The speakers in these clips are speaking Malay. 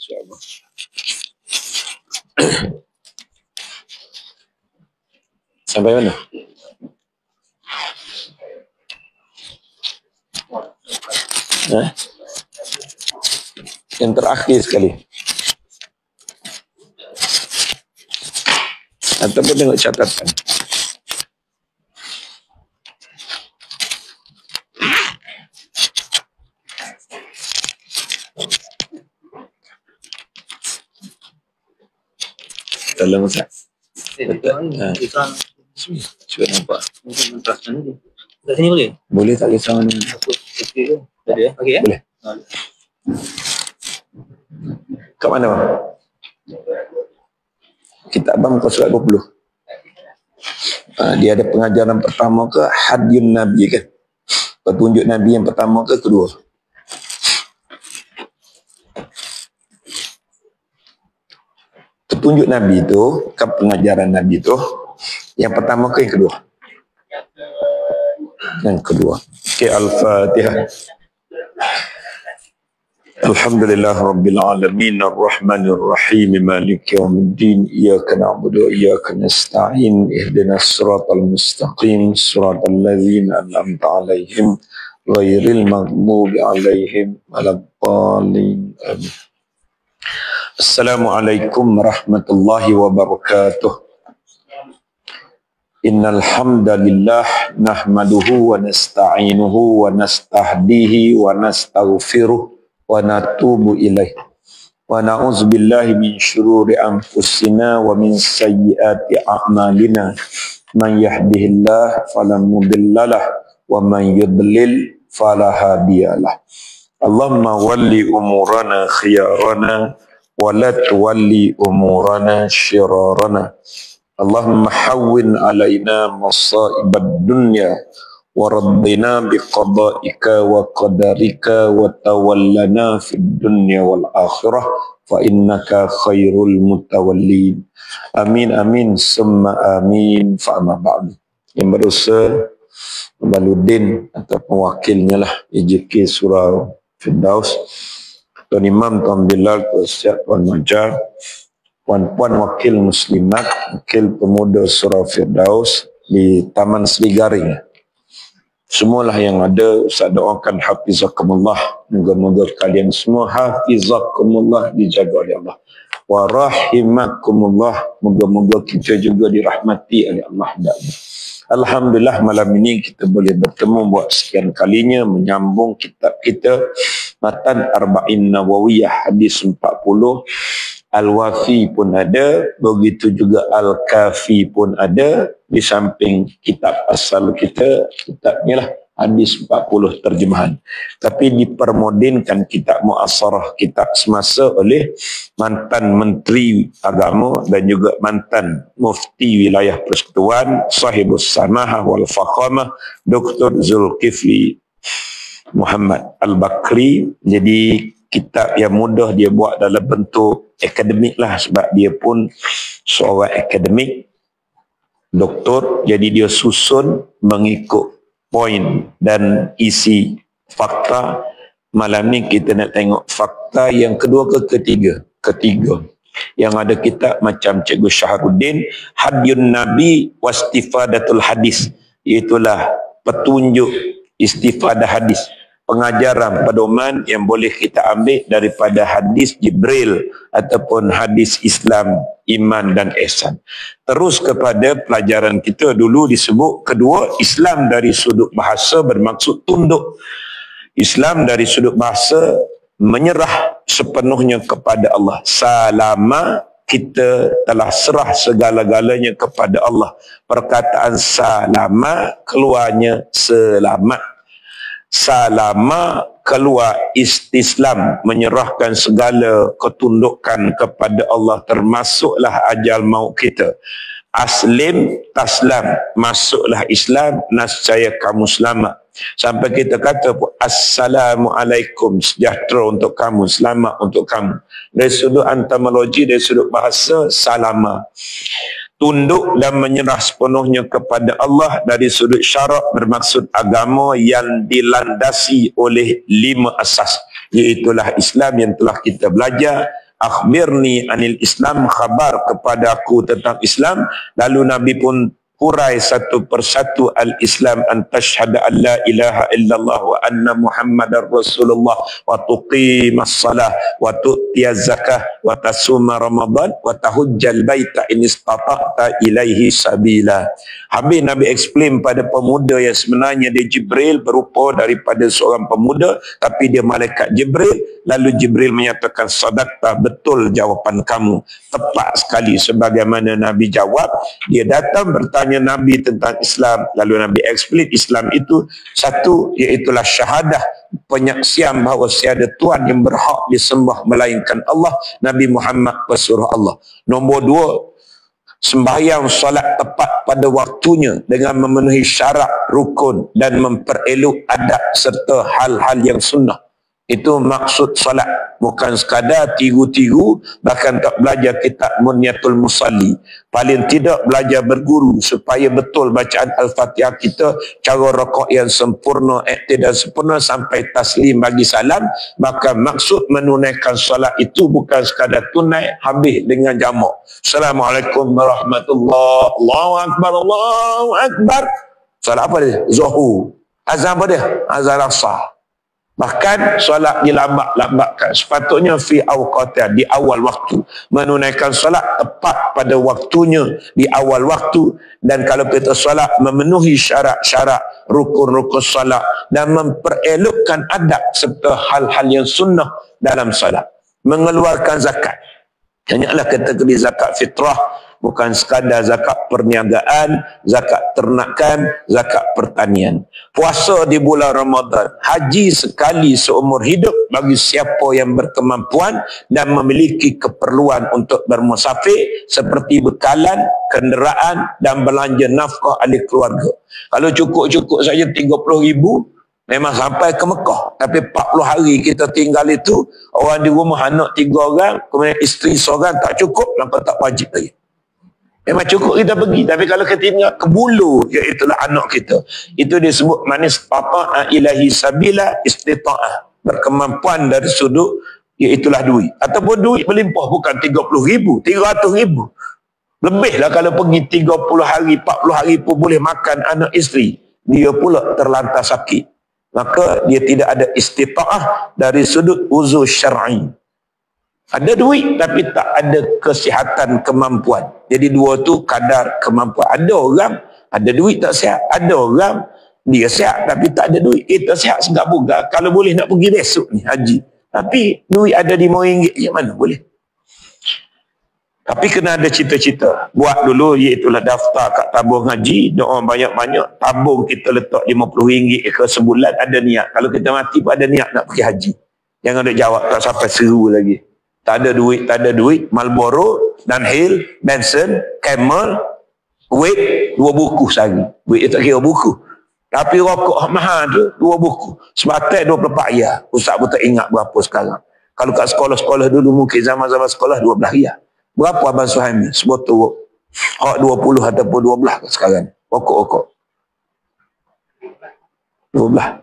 InsyaAllah. Sampai mana? Yang terakhir sekali. Ataupun tengok catatan. Tolong Ustaz. Cuba nampak. Kat sini boleh? Boleh tak kisah mana? Ada ya? Okey ya? Boleh. Kat mana bang? Kitab abang muka surat 20. Dia ada pengajaran pertama ke Hadyun Nabi ke? Petunjuk Nabi yang pertama ke kedua? Petunjuk Nabi itu, ke pengajaran Nabi itu, yang pertama ke yang kedua? Yang kedua. Okey, Al-Fatihah. Alhamdulillah Rabbil Alamin Ar-Rahmanir Rahim Maliki Yawmiddin Iyyaka na'budu wa iyyaka nasta'in Ihdinas siratal mustaqim Siratal ladzina an'amta 'alaihim ghairil maghdubi 'alaihim waladdallin. Amin. Assalamualaikum warahmatullahi wabarakatuh. Innal hamdalillah nahmaduhu wa nasta'inuhu wa nastahdihi wa nastaghfiruh wa natubu ilaih wa na'udzu billahi min syururi anfusina wa min sayyiati a'malina man yahdihillahu fala mudhillalah wa man yudlil fala hadiyalah. Allahumma walli umurana khiyarana wa la tuwalli umurana syirarana. Allahumma hawwin alaina masaibad dunya wa rabbina biqada'ika wa qadarika wa tawallana fid dunya wal akhirah fa innaka khairul mutawallin. Amin amin summa amin fa amma ba'du. Yang berusaha Baluddin atau pewakilnya lah IJK Surau Firdaus, Tuan Imam, Tuan Bilal, Tuan Syed, Tuan Majar, puan-puan wakil muslimat, wakil pemuda Surau Firdaus di Taman Sri Garing. Semualah yang ada, Ustaz doakan hafizakumullah. Moga-moga kalian semua hafizakumullah, dijaga oleh Allah. Wa rahimakumullah. Moga-moga kita juga dirahmati oleh Allah. Alhamdulillah malam ini kita boleh bertemu buat sekian kalinya menyambung kitab kita Matan Arba'in Nawawiyah hadis 40. Al-Wafi pun ada, begitu juga Al-Kafi pun ada. Di samping kitab asal kita, kitabnya lah hadis 40 terjemahan. Tapi dipermodinkan kitab mu'asarah, kitab semasa oleh mantan Menteri Agama dan juga mantan Mufti Wilayah Persekutuan, Sahibus Samahah wal Fakhamah, Dr. Zulkifli Muhammad Al-Bakri. Jadi kitab yang mudah dia buat dalam bentuk akademik lah, sebab dia pun seorang akademik, doktor. Jadi dia susun mengikut poin dan isi fakta. Malam ni kita nak tengok fakta yang kedua ke ketiga? Ketiga. Yang ada kitab macam Cikgu Syaharuddin, Hadyun Nabi Wastifadatul Hadis, iaitulah petunjuk istifadah hadis, pengajaran pedoman yang boleh kita ambil daripada hadis Jibril ataupun hadis Islam, iman dan ihsan. Terus kepada pelajaran kita dulu disebut kedua, Islam dari sudut bahasa bermaksud tunduk. Islam dari sudut bahasa menyerah sepenuhnya kepada Allah. Salama, kita telah serah segala-galanya kepada Allah. Perkataan salama keluarnya selamat. Salama keluar istislam, menyerahkan segala ketundukan kepada Allah, termasuklah ajal maut kita. Aslim taslam, masuklah Islam, nascaya kamu selamat. Sampai kita kata pun Assalamualaikum, sejahtera untuk kamu, selamat untuk kamu. Dari sudut entomologi, dari sudut bahasa, salama, tunduk dan menyerah sepenuhnya kepada Allah. Dari sudut syarak bermaksud agama yang dilandasi oleh 5 asas, iaitulah Islam yang telah kita belajar, akhbirni anil Islam, khabar kepada aku tentang Islam. Lalu Nabi pun hurai satu persatu al-Islam, an tashhada an la ilaha illallah wa anna Muhammadar Rasulullah wa tuqimas salah wa tu'tiyaz zakah wa tasuma Ramadan wa tahujjal baita in istata'ta ilaihi sabila. Habis Nabi explain pada pemuda yang sebenarnya dia Jibril, berupa daripada seorang pemuda tapi dia malaikat Jibril. Lalu Jibril menyatakan, sadaqta, betul jawapan kamu, tepat sekali sebagaimana Nabi jawab. Dia datang bertanya Nabi tentang Islam, lalu Nabi explain Islam itu satu, iaitulah syahadah, penyaksian bahawa tiada Tuhan yang berhak disembah melainkan Allah, Nabi Muhammad pesuruh Allah. Nombor dua, sembahyang solat tepat pada waktunya dengan memenuhi syarat, rukun dan memperelok adab serta hal-hal yang sunnah. Itu maksud solat, bukan sekadar tiru-tiru, bahkan tak belajar kitab Munyatul Musalli. Paling tidak belajar berguru supaya betul bacaan Al-Fatihah kita, cara rakaat yang sempurna, i'tidal sempurna sampai taslim bagi salam. Maka maksud menunaikan solat itu bukan sekadar tunai habis dengan jamak. Assalamualaikum warahmatullahi wabarakatuh. Allahu Akbar, Allahu Akbar. Solat apa dia? Zuhur. Azan apa dia? Azan asar. Bahkan solat dilambat-lambatkan. Sepatutnya fi awqatah, di awal waktu. Menunaikan solat tepat pada waktunya di awal waktu. Dan kalau kita solat memenuhi syarat-syarat, rukun-rukun solat dan memperelokkan adab serta hal-hal yang sunnah dalam solat. Mengeluarkan zakat. Hanyalah kategori zakat fitrah, bukan sekadar zakat perniagaan, zakat ternakan, zakat pertanian. Puasa di bulan Ramadan, haji sekali seumur hidup bagi siapa yang berkemampuan dan memiliki keperluan untuk bermusafir seperti bekalan, kenderaan dan belanja nafkah ahli keluarga. Kalau cukup-cukup saja 30,000 memang sampai ke Mekah. Tapi 40 hari kita tinggal itu, orang di rumah anak 3 orang, kemudian isteri seorang, tak cukup, nampak tak wajib lagi. Memang cukup kita pergi. Tapi kalau kita tinggal ke bulu, iaitulah anak kita, itu disebut manis tata'a ilahi sabila istita'ah. Berkemampuan dari sudut, iaitulah duit. Ataupun duit melimpah, bukan 30,000, 300,000. Lebihlah kalau pergi 30 hari, 40 hari pun boleh makan anak isteri. Dia pula terlantar sakit. Maka dia tidak ada istita'ah dari sudut uzur syar'i. Ada duit tapi tak ada kesihatan, kemampuan. Jadi dua tu kadar kemampuan. Ada orang ada duit tak sihat, ada orang dia sihat tapi tak ada duit. Tak sihat segak buga. Kalau boleh nak pergi besok ni haji, tapi duit ada RM5 je, mana boleh. Tapi kena ada cita-cita. Buat dulu, iaitulah daftar kat tabung haji, doa banyak-banyak, tabung kita letak RM50 ke sebulan, ada niat. Kalau kita mati pun ada niat nak pergi haji. Jangan ada jawab tak sampai seru lagi. Tak ada duit, Marlboro, Dunhill, Benson, Camel, weight 2 buku sehari. Weight tak kira buku. Tapi rokok mahal tu 2 buku. Sebatai 24 riyal. Ustaz pun tak ingat berapa sekarang. Kalau kat sekolah-sekolah dulu mungkin zaman-zaman sekolah 12 riyal. Berapa Abang Suhaimi? Sebotol hak 20 ataupun 12 sekarang. Rokok-rokok. 12.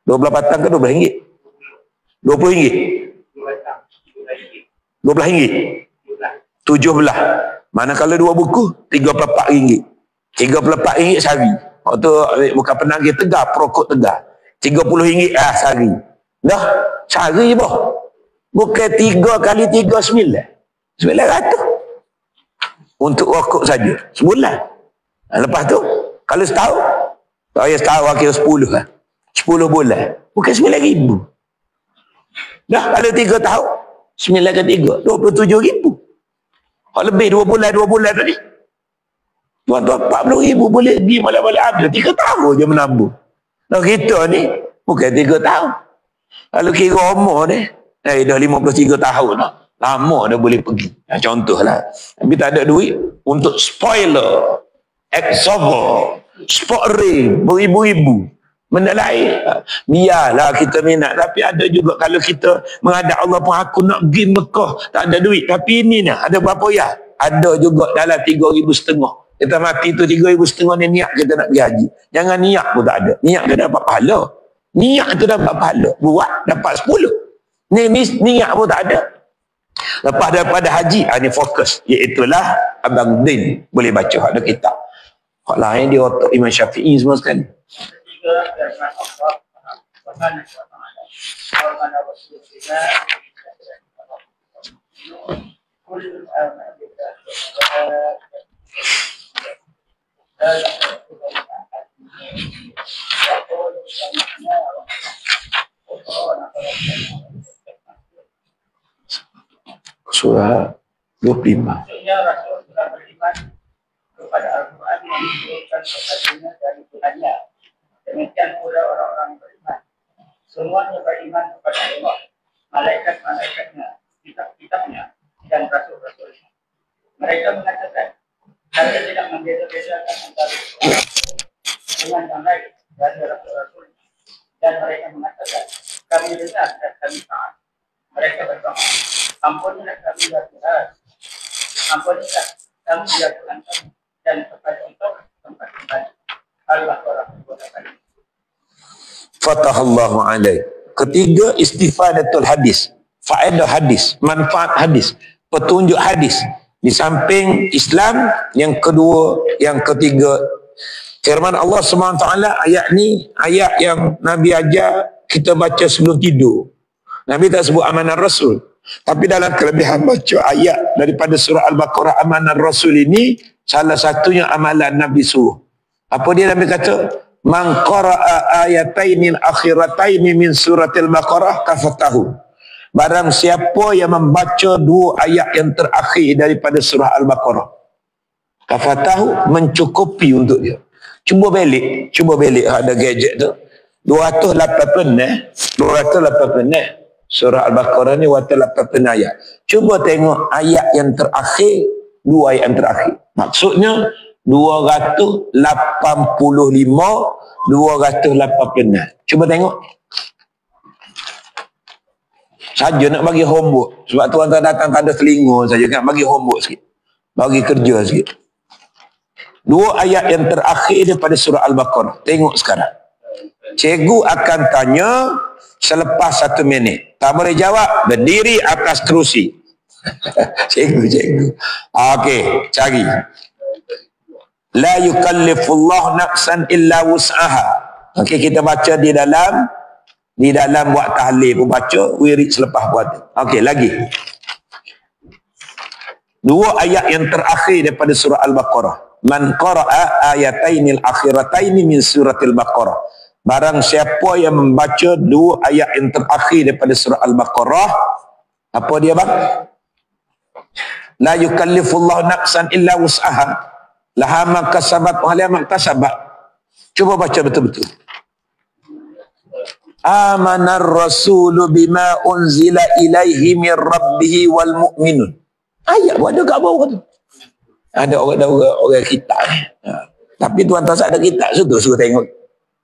12 batang ke RM12? RM20? RM12? 17. Manakala 2 buku, RM34. RM34 sehari. Waktu bukan penagih Tegar, perokok Tegar. RM30 sehari. Dah, sehari je boh. Bukan 3 kali 3, 900 untuk rokok saja sebulan. Lepas tu kalau setahun, tak payah setahun, kira 10 lah. 10 bulan bukan 9,000. Dah kalau 3 tahun 9 kali 3 27,000. Kalau lebih 2 bulan tadi, tuan-tuan 40,000 boleh pergi balik-balik ada. 3 tahun je menabung. Nah kita ni bukan 3 tahun. Kalau kira umur ni dah 53 tahun dah. Lama dah boleh pergi. Contohlah. Tapi tak ada duit untuk spoiler, exover, sport ring, beribu-ribu. Benda lain. Biarlah kita minat. Tapi ada juga kalau kita menghadap Allah pun, aku nak pergi Mekah. Tak ada duit. Tapi ini ni, ada berapa ya? Ada juga dalam 3,500. Kita mati tu 3,500 ni niat kita nak pergi haji. Jangan niat pun tak ada. Niat kita dapat pahala. Niat tu dapat pahala. Buat dapat 10. Ni niat pun tak ada. Lepas daripada haji, ini fokus. Iaitulah Abang Din boleh baca ada kitab. Hak lain dia otak Imam Syafi'i semua sekali. Surah 25. Kepada Al-Quran yang diturunkan kepadanya dari Tuhannya. Demikian pula orang-orang beriman. Semuanya beriman kepada Allah, malaikat-malaikatnya, kitab-kitabnya, dan rasul-rasulnya. Mereka mengatakan, kami tidak membeza-bezakan antara dengan yang lain dari rasul-rasulnya. Dan mereka mengatakan, kami dengar dan kami taat. Mereka berdoa, ampunilah kami ya Tuhan. Ampunilah kami ya Tuhan kami. Dan kepada engkau tempat kembali. Al-Baqarah 28. Fatahallahu alaih. Ketiga, istifadatul hadis. Faedah hadis, manfaat hadis, petunjuk hadis. Di samping Islam, yang kedua, yang ketiga, firman Allah SWT, ayat ni, ayat yang Nabi ajar kita baca sebelum tidur. Nabi tak sebut amanah Rasul. Tapi dalam kelebihan baca ayat daripada surah Al-Baqarah amanah Rasul ini, salah satunya amalan Nabi suruh. Apa dia Nabi kata? Man qara'a ayataini akhirataini min suratil Baqarah kafatahu. Barang siapa yang membaca dua ayat yang terakhir daripada surah Al-Baqarah, kafatahu, mencukupi untuk dia. Cuba balik ada gadget tu. 280 surah Al-Baqarah ni 280 ayat. Cuba tengok ayat yang terakhir, dua ayat yang terakhir. Maksudnya 285, 286. Cuba tengok. Saja nak bagi homework. Sebab tuan-tuan datang tak ada telinga saja kan, bagi homework sikit. Bagi kerja sikit. Dua ayat yang terakhir daripada surah Al-Baqarah. Tengok sekarang. Cikgu akan tanya selepas 1 minit. Tak boleh jawab, berdiri atas kerusi. Cikgu. Okey, cari. La yukallifullah nafsan illa wus'aha. Okey, kita baca di dalam buat tahlil pun baca, wirid selepas buat. Okey, lagi. Dua ayat yang terakhir daripada surah Al-Baqarah. Man qara'a ayatainil akhirataini min suratil Baqarah. Barang siapa yang membaca dua ayat yang terakhir daripada surah Al-Baqarah, apa dia bang? La yukallifullahu nafsan illa wus'aha. Laha ma kasabat wa ma kasabat. Cuba baca betul-betul. Amanar rasulu bima unzila ilaihi min rabbih wal mu'minun. Ayat ada kat bawah tu. Ada orang kitab ni. Tapi tuan-tuan tak ada kitab, suruh tengok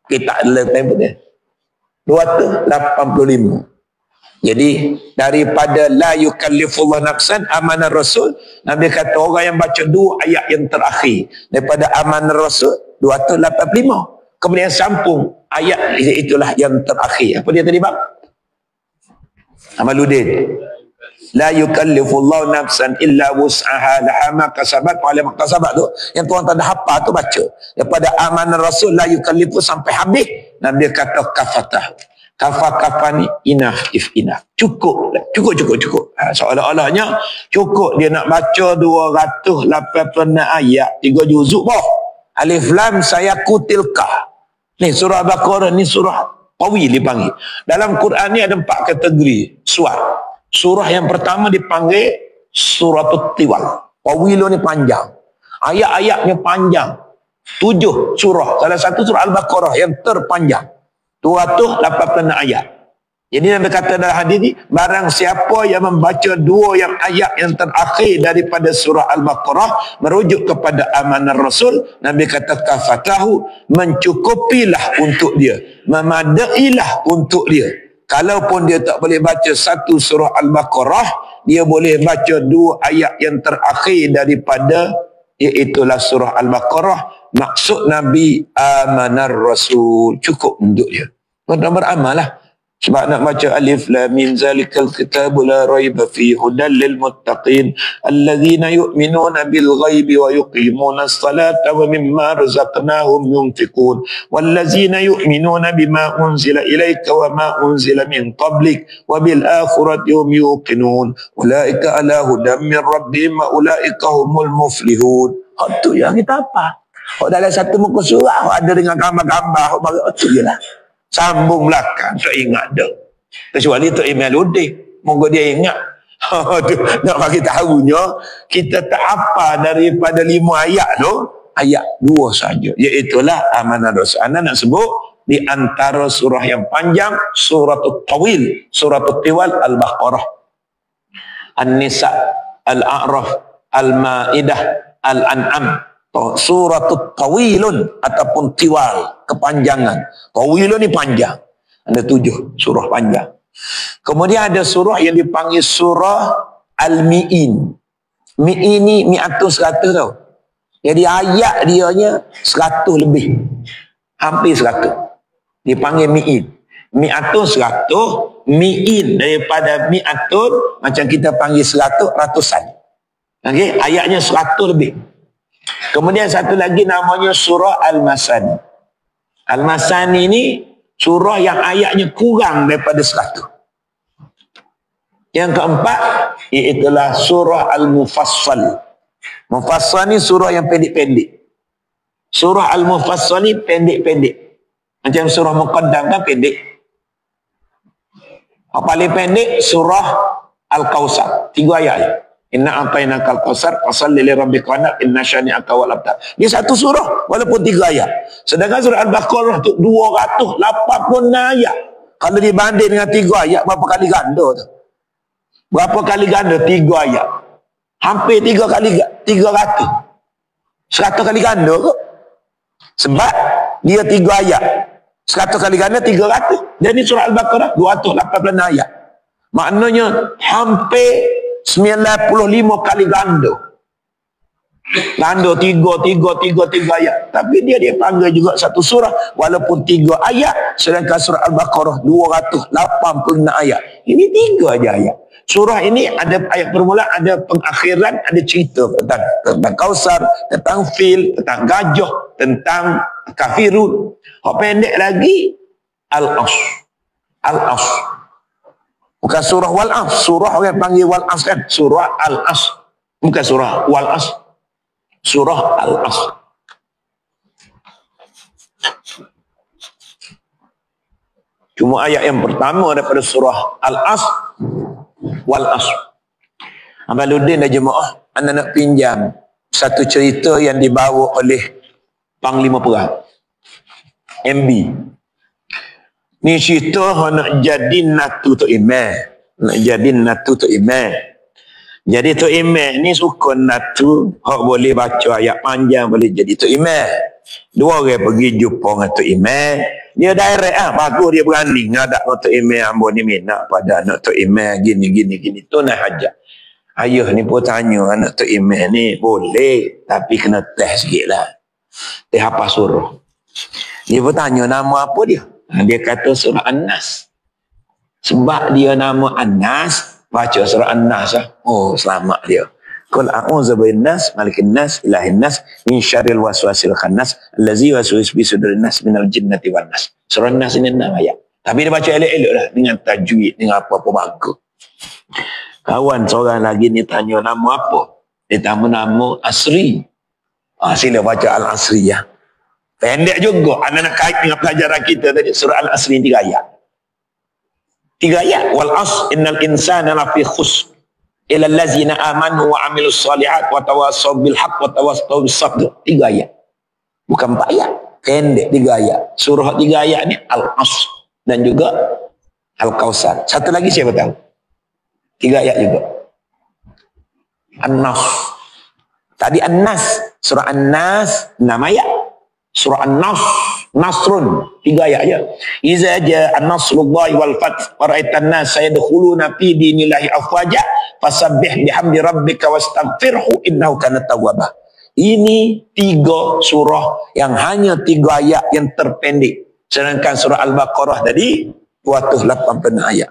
kitab dalam tempat dia. 285. Jadi daripada la yukallifullah nafsan amanah Rasul, Nabi kata orang yang baca dua ayat yang terakhir daripada amanah Rasul 285. Kemudian sambung ayat itulah yang terakhir. Apa dia tadi bang? Amaluddin. La yukallifullah nafsan illa wus'aha laha ma kasabat wa ma kasabat tu. Yang tuan-tuan dah hafal tu baca. Daripada amanah Rasul la yukallifu sampai habis, Nabi kata kafatah. Kafani inah. Cukup. Seolah-olahnya cukup dia nak baca 280 ayat 3 juzuk boh. Alif lam sayaku tilka. Ni surah Baqarah ni surah tawil dipanggil. Dalam Quran ni ada 4 kategori surah. Surah yang pertama dipanggil suratul tiwal. Tawil ni panjang. Ayat-ayatnya panjang. 7 surah. Salah satu surah Al-Baqarah yang terpanjang. 280 ayat. Jadi Nabi kata dalam hadis ni, barang siapa yang membaca dua yang ayat yang terakhir daripada surah Al-Baqarah merujuk kepada amanah Rasul, Nabi kata kafatahu, mencukupilah untuk dia, memadailah untuk dia. Kalaupun dia tak boleh baca satu surah Al-Baqarah, dia boleh baca dua ayat yang terakhir daripada, iaitulah surah Al-Baqarah. Maksud Nabi amanar Rasul, cukup untuk dia. Tuan-tuan beramal lah. Sebab nak baca alif lam mim zalikal kitabu la raiba fi hudal lil muttaqin alladzina yu'minuna bil ghaibi wa yuqimuna as-salata wa mimma razaqnahum yunfiqun walladzina yu'minuna bima unzila ilayka wa ma unzila min qablik wa bil akhirati hum yuqinun ulaika ala hudan min rabbihim wa ulaika humul muflihun. Itu yang kita apa? Dalam satu muka surah ada dengan gambar-gambar itu je lah. Sambung belakang, tak ingat dah. Kecuali Tok Email Udin. Moga dia ingat. Nak bagi tahunya, kita tak apa daripada 5 ayat tu, ayat 2 saja. Iaitulah amanah dosa. Anda nak sebut, di antara surah yang panjang, suratul tawil, suratul tiwal, Al-Baqarah, An-Nisa, Al-A'raf, Al-Ma'idah, Al-An'am. Suratul tawilun ataupun tiwal, kepanjangan. Tawilun ni panjang. Ada 7 surah panjang. Kemudian ada surah yang dipanggil surah Al-Mi'in. Mi'in ni mi'atus 100 tau. Jadi ayat dianya 100 lebih. Hampir 100. Dipanggil Mi'in. Mi'atus 100, Mi'in daripada mi'atun, macam kita panggil 100, ratusan. Okey, ayatnya 100 lebih. Kemudian satu lagi namanya surah Al-Masani. Al-Masani ini surah yang ayatnya kurang daripada 100. Yang keempat iaitulah surah Al-Mufassal. Mufassal ni surah yang pendek-pendek. Surah Al-Mufassal ni pendek-pendek. Macam surah Muqaddam kan pendek. Yang paling pendek surah Al-Kausar, 3 ayat. Inna a'tainakal kautsar fasalli li rabbika wanhar inna syani'aka wal abtar. Dia satu surah walaupun 3 ayat. Sedangkan surah Al-Baqarah tu 286 ayat. Kalau dibanding dengan 3 ayat, berapa kali ganda tu? Berapa kali ganda 3 ayat? Hampir 3 kali 300. 100 kali ganda ke? Sebab dia 3 ayat. 100 kali ganda 300. Jadi surah Al-Baqarah 286 ayat. Maknanya hampir 95 kali ganda. Ganda 3 ayat. Tapi dia panggil juga satu surah walaupun 3 ayat. Sedangkan surah Al-Baqarah 286 ayat. Ini 3 aja ayat. Surah ini ada ayat permulaan, ada pengakhiran, ada cerita tentang Kausar, tentang fil, tentang gajah, tentang kafirun. Hak pendek lagi Al-As. Al-As. Bukan surah Wal-As. Surah orang panggil Wal-As kan. Surah Al-As. Bukan surah Wal-As. Surah Al-As. Cuma ayat yang pertama daripada surah Al-As, Wal-As. Amaluddin dan jemaah, anda nak pinjam satu cerita yang dibawa oleh Panglima Perang MB. Ni cerita nak jadi Natu Tok Imam. Nak jadi Natu Tok Imam. Jadi Tok Imam ni suka Natu, hak boleh baca ayat panjang, boleh jadi Tok Imam. 2 orang pergi jumpa dengan Tok Imam. Dia direct bagus dia berani ngadak dengan Tok Imam, ambo ni minat pada anak Tok Imam gini. Tu nak hajat. Ayah ni pun tanya anak Tok Imam ni, boleh tapi kena test sikit lah. Teh apa surah. Dia pun tanya nama apa dia. Dia kata surah An-Nas. Sebab dia nama An-Nas, baca surah An-Nas lah. Oh, selamat dia. Qul a'udzu bin-nas, malikin nas, ilahin nas, min syarril waswasil khannas, allazi yuwaswisu fi sudurin nas minal jinnati wan nas. Surah An-Nas ini 6 ayat. Tapi dia baca elok-elok lah dengan tajwid, dengan apa-apa bagus. Kawan seorang lagi ni tanya nama apa? Dia nama Asri. Sila baca Al-Asri ya. Pendek juga. Anda nak kait dengan pelajaran kita tadi. Surah Al-Asri 3 ayat. 3 ayat. Wal as innal insana lafi khusr illa allazina amanu wa amilus solihat wa tawassaw bil haqq wa tawassaw bis sabr. 3 ayat. Bukan 4 ayat. Pendek 3 ayat. Surah 3 ayat ni Al-As dan juga Al-Kausar. Satu lagi siapa tahu? 3 ayat juga. An-Nas. Tadi An-Nas. Surah An-Nas 6 ayat. Surah An-Nas, Nasrun, 3 ayat aja. Iza ja'a nasrullahi wal fath wa ra'aitan nas yadkhuluna fi dinillahi afwaja fasabbih bihamdi rabbika wastaghfirhu innahu kana tawwaba. Ini 3 surah yang hanya 3 ayat yang terpendek. Sedangkan surah Al-Baqarah tadi 280 ayat.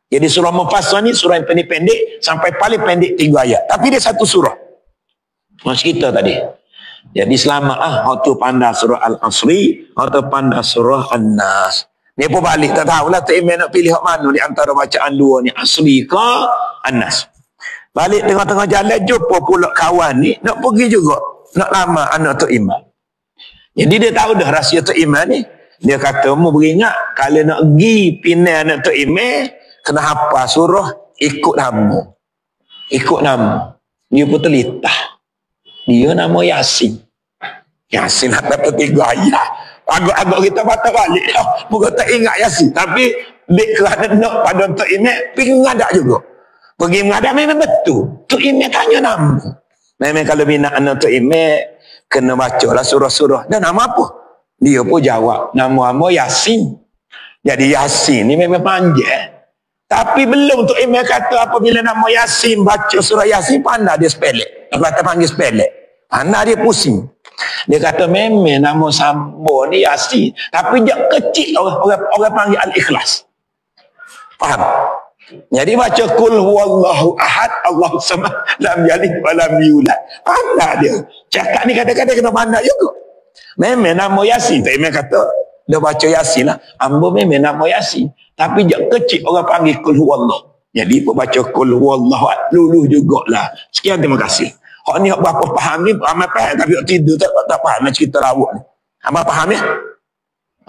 Jadi surah Mufassal ni surah yang pendek-pendek sampai paling pendek 3 ayat. Tapi dia satu surah. Macam kita tadi. Jadi selamat waktu pandai surah Al-Asri, waktu pandai surah An-Nas. Dia pun balik tak tahulah Tok Imam nak pilih hak mana di antara bacaan dua ni, Asri ke An-Nas. Balik tengah-tengah jalan jumpa pula kawan ni nak pergi juga nak lama anak Tok Imam. Jadi dia tahu dah rahsia Tok Imam ni. Dia kata mu beringat kalau nak pergi pinai anak Tok Imam kena hafal surah ikut nama. Ikut nama. Dia pun telitah. Dia nama Yasin. Yasin ada 3 ayat. Agak-agak kita patah balik dah. Bukan tak ingat Yasin. Tapi dek kerana nak pada Tok Imam pergi mengadak juga. Pergi mengadak memang betul. Tok Imam tanya nama. Memang kalau minat anak Tok Imam kena baca lah surah-surah. Dan nama apa? Dia pun jawab nama Yasin. Jadi Yasin ni memang panjang. Tapi belum Tok Imam kata apabila nama Yasin baca surah Yasin pandai dia spelek. Kata panggil spelek. Pandai dia pusing. Dia kata memang nama Sambo ni Yasin. Tapi dia kecil orang panggil Al-Ikhlas. Faham? Jadi baca kul huwallahu ahad Allahu samad lam yalid wa lam yulad. Pandai dia. Cakap ni kadang-kadang kena pandai juga. Memang nama Yasin. Tok Imam kata dia baca Yasin lah. Ambo memang nama Yasin. Tapi dia kecil orang panggil kul huwallah. Jadi pun baca kul huwallahu ahad. Luluh jugalah. Sekian terima kasih. Hak ni berapa faham ni, ramai faham tapi tidur tak faham nak cerita lawak ni. Abang faham ya?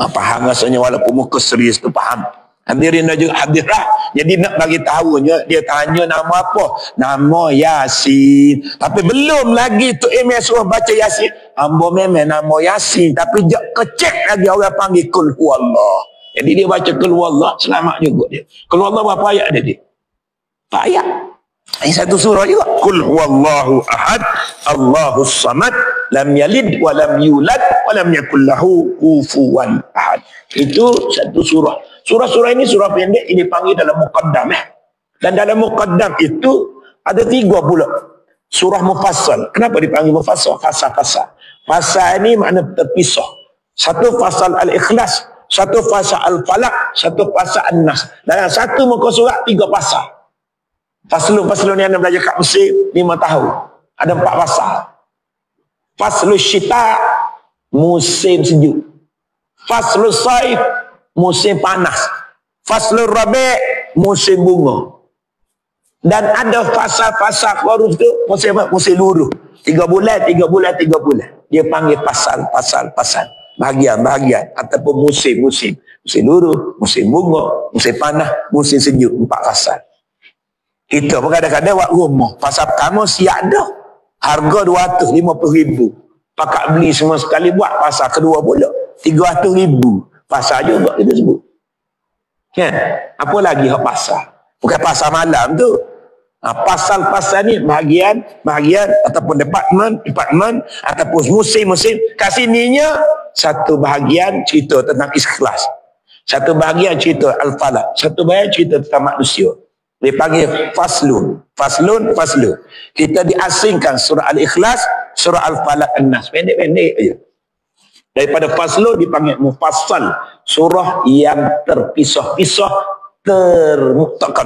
Faham rasanya walaupun muka serius tu faham. Hadirin dan juga hadirah. Jadi nak bagi tahunya dia tanya nama apa? Nama Yasin. Tapi belum lagi tu Imam suruh baca Yasin. Ambo memang nama Yasin tapi dia kecek lagi orang panggil kul huwallah. Jadi dia baca kul huwallah selamat juga dia. Kul huwallah berapa ayat dia? 4 ayat. Ini satu surah juga. Qul huwallahu ahad, Allahus samad, lam yalid wa lam yulad wa lam yakul lahu kufuwan ahad. Itu satu surah. Surah-surah ini surah pendek ini dipanggil dalam muqaddam. Dan dalam muqaddam itu ada 3 pula. Surah Mufassal. Kenapa dipanggil Mufassal? Fasal-fasal. Fasal ini makna terpisah. Satu fasal Al-Ikhlas, satu fasal Al-Falaq, satu fasal An-Nas. Dalam satu muka surat 3 fasal. Faslun ni anda belajar kat Mesir 5 tahun. Ada 4 fasal. Faslul syita, musim sejuk. Faslul saif, musim panas. Faslul rabi', musim bunga. Dan ada fasal-fasal huruf tu musim apa? Musim luruh. 3 bulan. Dia panggil pasal. Bahagian ataupun musim. Musim luruh, musim bunga, musim panas, musim sejuk. 4 fasal. Kita pun kadang-kadang buat rumah. Pasal pertama siap dah. Harga 250,000. Pakat beli semua sekali buat. Pasal kedua pula 300,000. Pasal juga kita sebut. Kan? Apa lagi hak pasal? Bukan pasal malam tu. Pasal-pasal ni bahagian ataupun department ataupun musim. Kat sininya satu bahagian cerita tentang ikhlas. Satu bahagian cerita Al-Falaq. Satu bahagian cerita tentang manusia. Dia panggil faslun. Kita diasingkan surah Al-Ikhlas, surah Al-Falaq, An-Nas. Pendek-pendek aja. Daripada faslun dipanggil mufassal. Surah yang terpisah-pisah,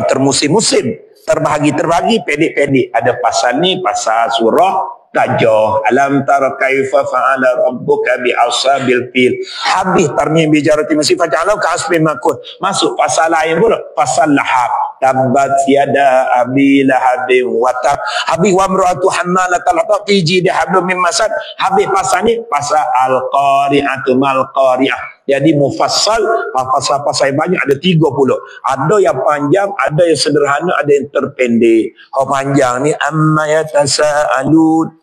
termusim-musim, terbahagi, pendek-pendek. Ada pasal ni, pasal surah Tajah. Alam tara kaifa fa'ala rabbuka bi ashabil fil. Habis tarmim bi jarati masih fa'ala ka asbin makun. Masuk pasal lain pula, pasal Lahab. Tabat yada abi lahabin watab. Habis wa imra'atu hammalatal hatab fi jidi hablum min masad. Habis pasal ni pasal al-qari'atu mal qari'ah. Jadi mufassal, pasal-pasal banyak ada 3 pula. Ada yang panjang, ada yang sederhana, ada yang terpendek. Hak panjang ni amma yatasaalun.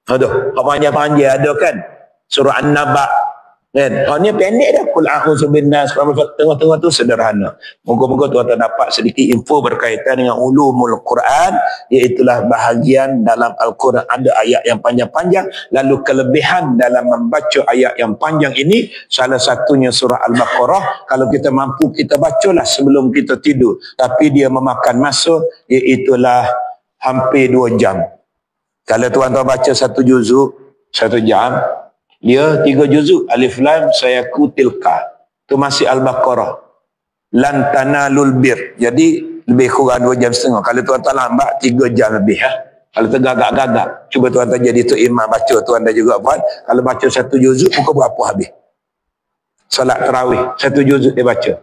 Aduh, hak panjang ada kan? Surah An-Naba. Kan? Hak ni pendek dah. Qul a'udzu binnas. Tengah-tengah tu sederhana. Moga-moga tuan-tuan dapat sedikit info berkaitan dengan ulumul Quran, iaitulah bahagian dalam Al-Quran ada ayat yang panjang-panjang, lalu kelebihan dalam membaca ayat yang panjang ini salah satunya surah Al-Baqarah. Kalau kita mampu kita bacalah sebelum kita tidur, tapi dia memakan masa iaitulah hampir 2 jam. Kalau tuan-tuan baca 1 juzuk 1 jam, dia 3 juzuk alif lam sayaku tilka, tu masih Al-Baqarah. lan tanalul bir. Jadi lebih kurang 2 jam setengah. Kalau tuan-tuan lambat 3 jam lebih Kalau tergagap-gagap, cuba tuan-tuan jadi tu imam baca, tuan-tuan juga buat. Kalau baca 1 juzuk, pukul berapa habis? Solat tarawih 1 juzuk dia baca.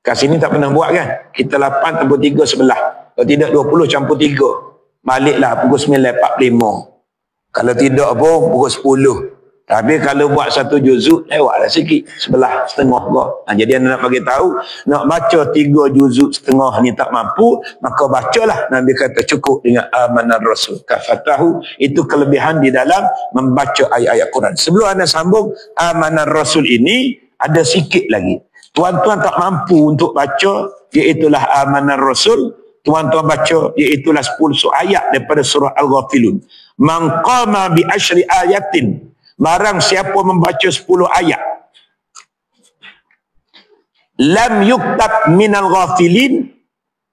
Kat sini tak pernah buat kan? Kita 8 campur 3 sebelah. Kalau tidak 20 campur 3. Baliklah pukul 9.45. Kalau tidak pun pukul 10. Tapi kalau buat 1 juzuk, lewatlah sikit. Sebelah setengah kau. Jadi anda nak bagi tahu, nak baca 3 juzuk setengah ni tak mampu, maka bacalah. Nabi kata cukup dengan amanar Rasul. Kafatahu, itu kelebihan di dalam membaca ayat-ayat Quran. Sebelum anda sambung, amanar Rasul ini, ada sikit lagi. Tuan-tuan tak mampu untuk baca, iaitulah amanar Rasul. Tuan-tuan baca, iaitulah 10 ayat daripada surah Al-Ghafilun. Man qama bi asyri ayatin, barang siapa membaca 10 ayat, lam yuktab minal ghafilin,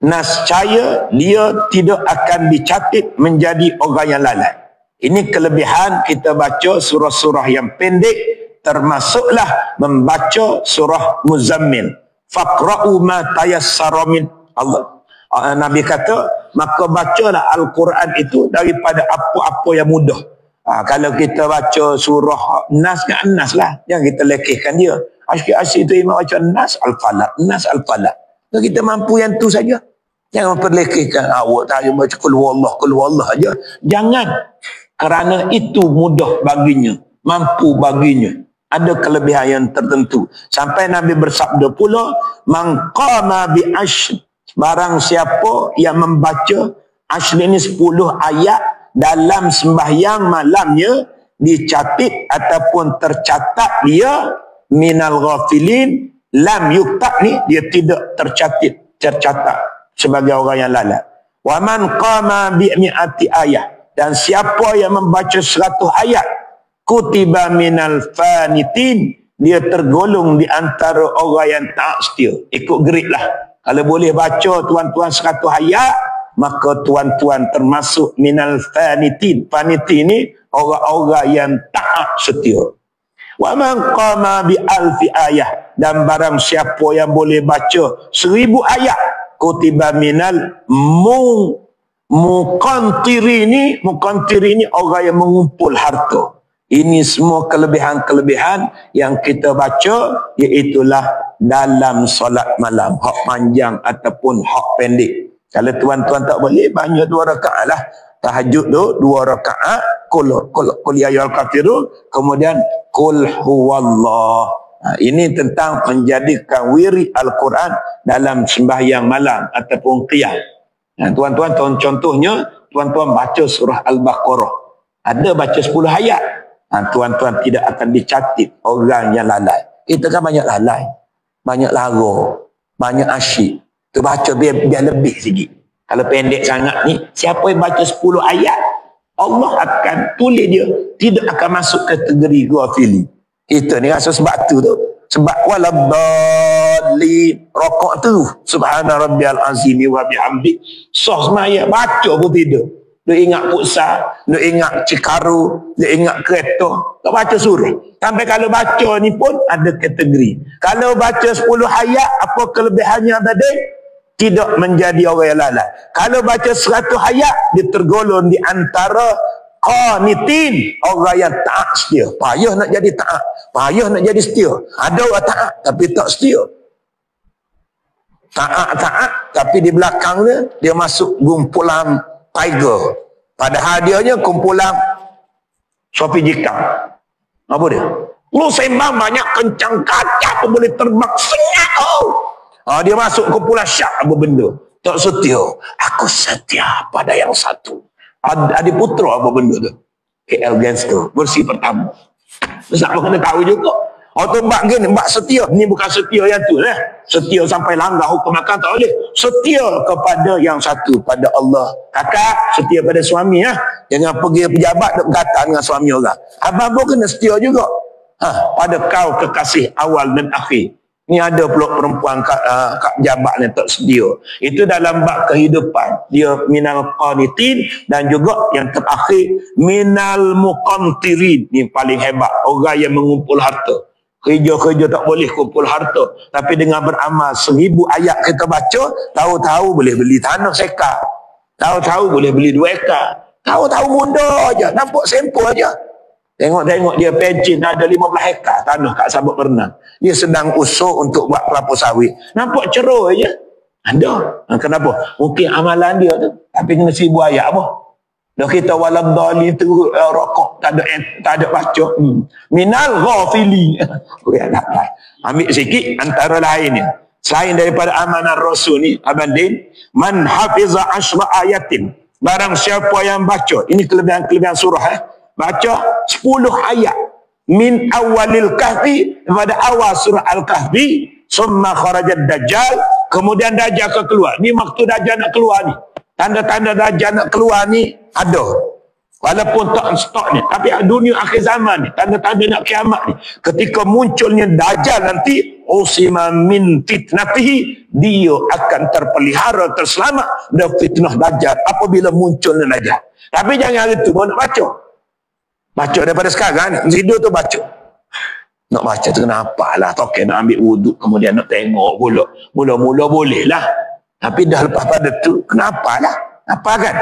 nascaya dia tidak akan dicatat menjadi orang yang lalai. Ini kelebihan kita baca surah-surah yang pendek, termasuklah membaca surah Muzammil. Faqra'u ma tayassara min Allah. Nabi kata, maka bacalah Al-Quran itu daripada apa-apa yang mudah. Kalau kita baca surah Nas, kan Nas lah. Yang kita lekehkan dia. Asyik-asyik itu imam baca Nas Al-Falaq. Nas Al-Falaq. Kita mampu yang tu saja. Jangan memperlekehkan. Awak tak baca Qul Huwallah aja. Jangan. Kerana itu mudah baginya. Mampu baginya. Ada kelebihan yang tertentu. Sampai Nabi bersabda pula, man qama bi ashr, barang siapa yang membaca ashr ini 10 ayat dalam sembahyang malamnya, dicatat ataupun tercatat dia minal ghafilin, lam yuktab ni dia tidak tercatat sebagai orang yang lalai. Wa man qama bi mi'ati ayat, dan siapa yang membaca 100 ayat, kutiba minal fanitin, dia tergolong di antara orang yang tak setia. Ikut grade lah. Kalau boleh baca tuan-tuan 100 ayat, maka tuan-tuan termasuk minal fanitin. Fanitin ni orang-orang yang taat setia. Wa man qama bi alfi ayah, dan barang siapa yang boleh baca 1000 ayat, kutiba minal muqantirini. Muqantirini orang yang mengumpul harta. Ini semua kelebihan-kelebihan yang kita baca, iaitulah dalam solat malam, hak panjang ataupun hak pendek. Kalau tuan-tuan tak boleh, banyak 2 rakaat lah. Tahajud tu 2 rakaat, Qul ya ayyuhal kafirun, kemudian Qul huwallah. Ini tentang menjadikan wirid Al-Quran dalam sembahyang malam ataupun qiyam. Tuan-tuan, contohnya tuan-tuan baca surah Al-Baqarah. Ada baca 10 ayat. Tuan-tuan tidak akan dicatat orang yang lalai. Kita kan banyak lalai, banyak lara, banyak asyik. Tu baca biar lebih sikit. Kalau pendek sangat ni, siapa yang baca 10 ayat, Allah akan tulis dia tidak akan masuk kategori ghafili. Kita ni rasa sebab tu. Sebab waladdallin, rokok tu subhana rabbiyal azim wa bihamdi, sah semaya baca pun tidak. Dia ingat puksa, dia ingat Cikaru, dia ingat kereta, tak baca surah. Sampai kalau baca ni pun ada kategori. Kalau baca 10 ayat, apa kelebihannya tadi? Tidak menjadi orang yang lalai. Kalau baca 100 ayat, dia tergolong di antara qanitin, orang yang taat setia. Payah nak jadi taat, payah nak jadi setia. Ada orang taat tapi tak setia. Taat tapi di belakangnya dia masuk kumpulan tiger. Padahal dianya kumpulan Sofi Jikang. Apa dia? Lu sembang banyak kencang kaca pun boleh terbang senyap. Dia masuk kumpulan syak apa benda. Tak setia. Aku setia pada yang satu. Adi Putra apa benda tu? KL Gangster. Versi pertama. Sebab kena tahu juga. Tu bak gini, bak setia. Ni bukan setia yang tu lah. Setia sampai langgar hukum makan tak boleh. Setia kepada yang satu, pada Allah. Kakak, setia pada suami lah. Jangan pergi pejabat duk berkata dengan suami orang. Abang pun kena setia juga. Pada kau kekasih awal dan akhir. Ni ada pula perempuan kat pejabat ni tak setia. Itu dalam bab kehidupan. Dia minal qanitin, dan juga yang terakhir minal muqantirin. Ni paling hebat. Orang yang mengumpul harta. Kerja-kerja tak boleh kumpul harta. Tapi dengan beramal 1000 ayat kita baca, tahu-tahu boleh beli tanah sekar. Tahu-tahu boleh beli 2 ekar. Tahu-tahu mudah aja. Nampak simple aja. Tengok-tengok dia pencin ada 15 ekar tanah kat Sabak Pernah. Dia sedang usaha untuk buat kelapa sawit. Nampak cerah aja. Ada. Kenapa? Mungkin amalan dia tu. Tapi kena 1000 ayat apa? Dah kita waladhalin tu rokok tak ada baca. Minal ghafili. Ambil sikit antara lain ni. Selain daripada amanah Rasul ni, Abang Din, man hafiza 10 ayatin. Barang siapa yang baca, ini kelebihan surah baca 10 ayat min awalil kahfi, pada awal surah Al-Kahfi, summa kharajad dajjal, kemudian dajjal keluar. Ni maksud dajjal nak keluar ni. Tanda-tanda dajjal nak keluar ni ada. Walaupun tak stok ni. Tapi dunia akhir zaman ni, tanda-tanda nak kiamat ni. Ketika munculnya dajjal nanti, usima min fitnatihi, dia akan terpelihara, terselamat dari fitnah dajjal apabila munculnya dajjal. Tapi jangan hari tu baru nak baca. Baca daripada sekarang ni. Tidur tu baca. Nak baca tu kenapa lah. Toke nak ambil wuduk, kemudian nak tengok pula. Mula-mula boleh lah. Tapi dah lepas pada tu, kenapa lah? Apa kan?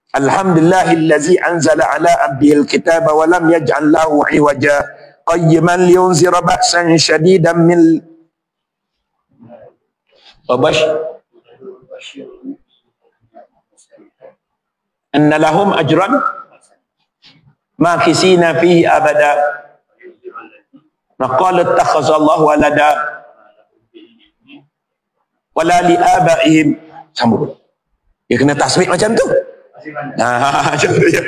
Alhamdulillahillazi anzala ala abdihil kitaba wa lam yaj'al lahu iwaja qayyiman liyunzira ba'san syadidan min anna lahum ajran makisina fihi abada. Maqala ittakhazallahu walada wala li abaihim. Sambung. Dia kena tasbih macam tu. Macam tu je.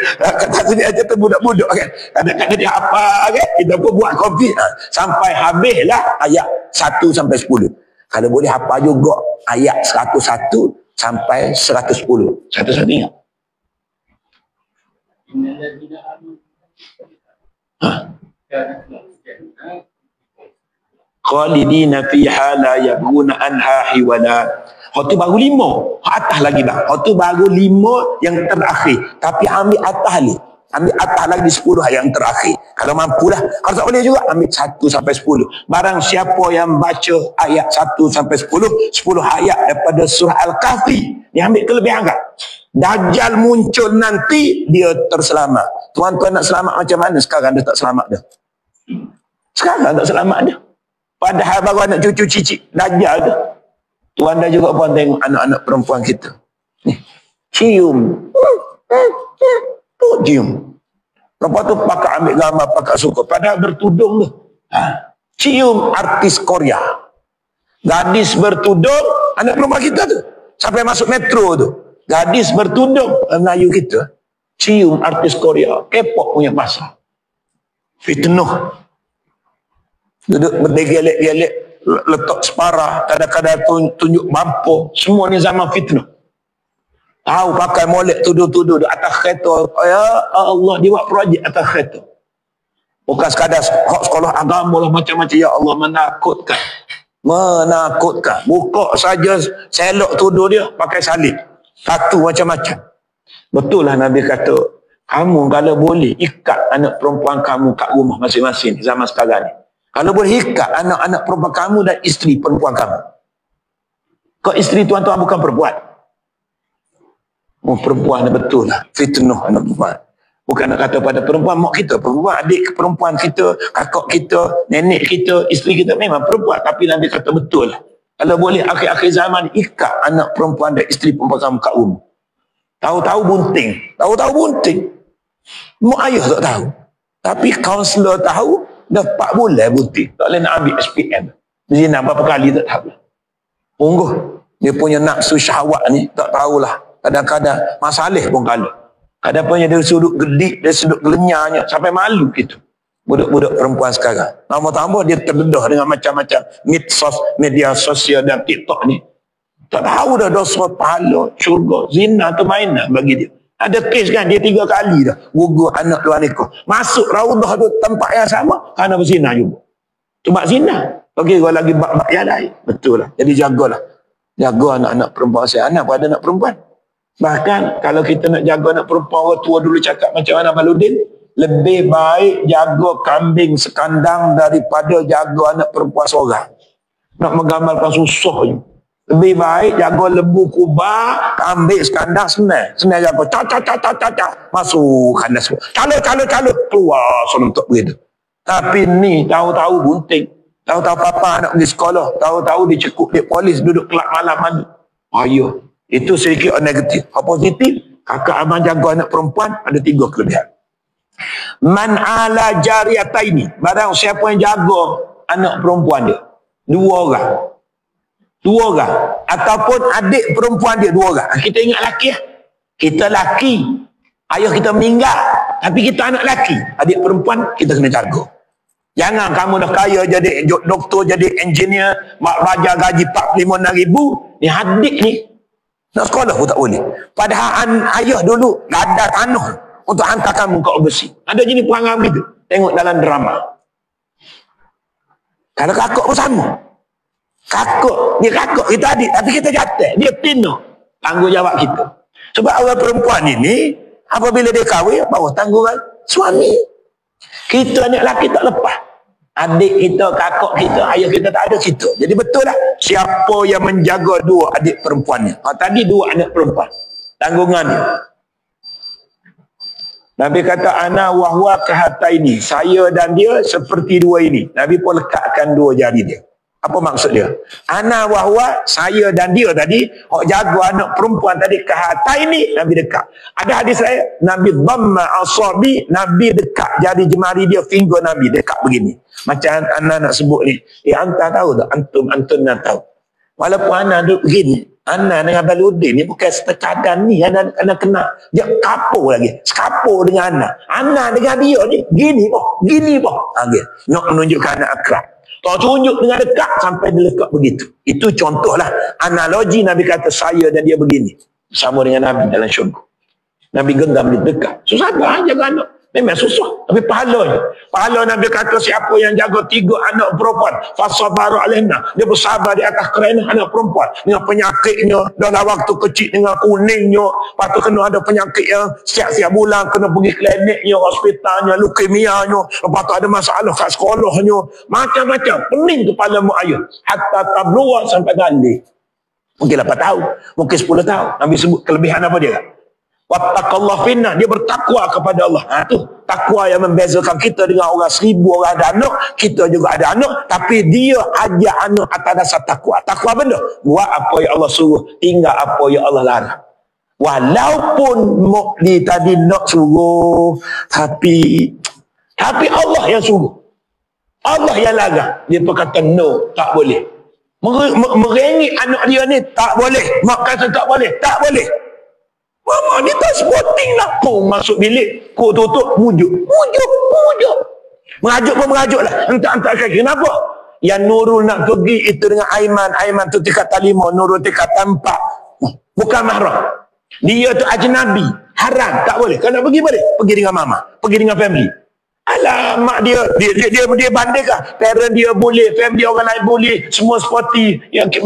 Tasbih aja tu budak-budak kan. Kadang-kadang dia apa kan. Kita pun buat kopi. Sampai habislah ayat 1 sampai 10. Kalau boleh apa juga ayat 101 sampai 110. Satu-satu ingat. Khalidina fiha la yabghuna anha hiwala. Hak tu baru 5. Hak atas lagi bang. Hak tu baru 5 yang terakhir. Tapi ambil atas ni. Ambil atas lagi 10 yang terakhir. Kalau mampulah. Kalau tak boleh juga ambil 1 sampai 10. Barang siapa yang baca ayat 1 sampai 10 ayat daripada surah Al-Kahfi, dia ambil kelebihan kan. Dajjal muncul nanti dia terselamat. Tuan-tuan nak selamat macam mana? Sekarang dia tak selamat dah. Sekarang tak selamat dah. Padahal baru anak cucu cicit Dajjal tu. Tuan dah juga pun tengok anak-anak perempuan kita. Ni. Cium. Cium. Lepas tu pakai ambil gambar, pakai suka. Padahal bertudung tu. Cium artis Korea. Gadis bertudung, anak perempuan kita tu. Sampai masuk metro tu. Gadis bertudung, Melayu kita. Cium artis Korea. K-pop punya pasal. Fitnah. Duduk bergelek-gelek. Letak separa, kadang-kadang tunjuk mampu. Semua ni zaman fitnah. Tahu pakai molek tuduh-tuduh atas kereta. Ya Allah, dia buat projek atas kereta. Bukan sekadar hak sekolah agama lah macam-macam. Ya Allah, menakutkan. Menakutkan. Buka saja selok tuduh dia pakai salib. Satu macam-macam. Betul lah Nabi kata, kamu kalau boleh ikat anak perempuan kamu kat rumah masing-masing zaman sekarang ni. Kalau boleh ikat anak-anak perempuan kamu dan isteri perempuan kamu. Kau isteri tuan-tuan bukan perempuan. Oh, perempuan betul lah. Fitnah anak perempuan. Bukan nak kata pada perempuan, mak kita perempuan, adik perempuan kita, kakak kita, nenek kita, isteri kita memang perempuan. Tapi Nabi kata betul lah. Kalau boleh akhir-akhir zaman ikat anak perempuan dan isteri perempuan kamu kat rumah. Tahu-tahu bunting. Tahu-tahu bunting. Mak ayah tak tahu. Tapi kaunselor tahu. Dah 4 bulan bunting. Tak boleh nak ambil SPM. Zina berapa kali tak tahu. Ungguh. Dia punya nafsu syahwat ni tak tahulah. Kadang-kadang masalah pun kalah. Kadang-kadang dia sudut gedik, dia sudut gelenyanya. Sampai malu gitu. Budak-budak perempuan sekarang. Tambah-tambah dia terdedah dengan macam-macam media sosial dan TikTok ni. Tak tahu dah dosa pahala, syurga, zina tu mainan bagi dia. Ada kes kan, dia 3 kali dah gugur anak luar nikah. Masuk raudah tu tempat yang sama, kerana berzina juga. Tu bak zina. Okey, kalau lagi bak yang lain. Betul lah. Jadi jagalah. Jaga anak-anak perempuan saya. Anak pun ada anak perempuan. Bahkan, kalau kita nak jaga anak perempuan, orang tua dulu cakap macam mana Baludin, lebih baik jaga kambing sekandang daripada jaga anak perempuan seorang. Nak menggambarkan susahnya. Lebih baik jaga lembu kubah, kambing sekandang senang. Senang jaga. Cak. Masuk kandang semua. Calo. Keluar serentak begitu. Tapi ni tahu-tahu bunting. Tahu-tahu papa nak pergi sekolah. Tahu-tahu dicekuk di polis duduk kelab malam mandi. Ayuh. Itu sedikit negatif. Positif. Kakak abang jaga anak perempuan ada 3 kelebihan. Man ala jariyataini, barang siapa yang jaga anak perempuan dia 2 orang ataupun adik perempuan dia 2 orang. Kita ingat laki lah. Kita laki, ayah kita meninggal, tapi kita anak laki, adik perempuan kita kena jaga. Jangan kamu dah kaya jadi doktor, jadi engineer, mak bajar gaji 45,000, ni adik ni nak sekolah pun tak boleh. Padahal ayah dulu ada tanah untuk hantar kamu ke overseas. Ada jenis perangai begitu. Tengok dalam drama. Kalau kakak pun sama. Dia kakak, kita adik. Tapi kita jatuh. Dia pino tanggungjawab kita. Sebab orang perempuan ini, apabila dia kahwin, bawa tanggungan suami. Kita anak lelaki tak lepas. Adik kita, kakak kita, ayah kita tak ada situ. Jadi betul lah. Siapa yang menjaga 2 adik perempuannya. Tadi 2 anak perempuan. Tanggungannya. Nabi kata ana wahwa kahataini, saya dan dia seperti 2 ini. Nabi pun lekatkan 2 jari dia. Apa maksud dia? Ana wahwa, saya dan dia tadi, hok jaga anak perempuan tadi kahataini, Nabi dekat. Ada hadis saya, Nabi dhamma asabi, Nabi dekat jari jemari dia, finger Nabi dekat begini. Macam ana nak sebut ni. Anta tahu tak? Antum nak tahu. Walaupun ana duduk begini, Ana dengan Baludin ni bukan sekadar ni Ana kena dia kapur lagi, sekapur dengan Ana. Ana dengan dia ni gini boh. Nak menunjukkan anak akrab. Tak tunjuk dengan dekat sampai dia lekat begitu. Itu contohlah analogi Nabi kata saya dan dia begini. Sama dengan Nabi dalam syurga. Nabi genggam dia dekat. Susah tak jaga anak? Memang susah. Tapi pahala Nabi kata siapa yang jaga 3 anak perempuan, fasabaru alaihna, dia bersabar di atas kerana anak perempuan dengan penyakitnya dalam waktu kecil, dengan kuningnya, lepas tu kena ada penyakit yang setiap bulan kena pergi kliniknya, hospitalnya, leukemianya, lepas tu ada masalah kat sekolahnya, macam-macam. Pening kepala mak ayah hatta tabluwa, sampai gali. Mungkin 8 tahun, mungkin 10 tahun. Nabi sebut kelebihan apa dia? Wattaqallah finna, dia bertakwa kepada Allah. Tu takwa yang membezakan kita dengan orang 1000 orang ada anak, kita juga ada anak, tapi dia ajak anak atas dasar takwa. Takwa benda, buat apa yang Allah suruh, tinggal apa yang Allah larang. Walaupun Mukli tadi nak suruh, tapi Allah yang suruh, Allah yang larang. Dia berkata no, tak boleh. Merengik anak dia ni tak boleh, mak kata tak boleh, tak boleh. Mama ni tak sporting nak kau masuk bilik, kau tutup, mujuk. Merajuk lah. Entah kaki. Kenapa? Yang Nurul nak pergi itu dengan Aiman tu tingkatan 5, Nurul tingkatan 4. Bukan mahram. Dia tu ajnabi, haram, tak boleh. Kalau nak pergi boleh, pergi dengan mama, pergi dengan family. Alah, mak dia bandingkan. Parent dia boleh, family orang lain boleh, semua sporty. Yang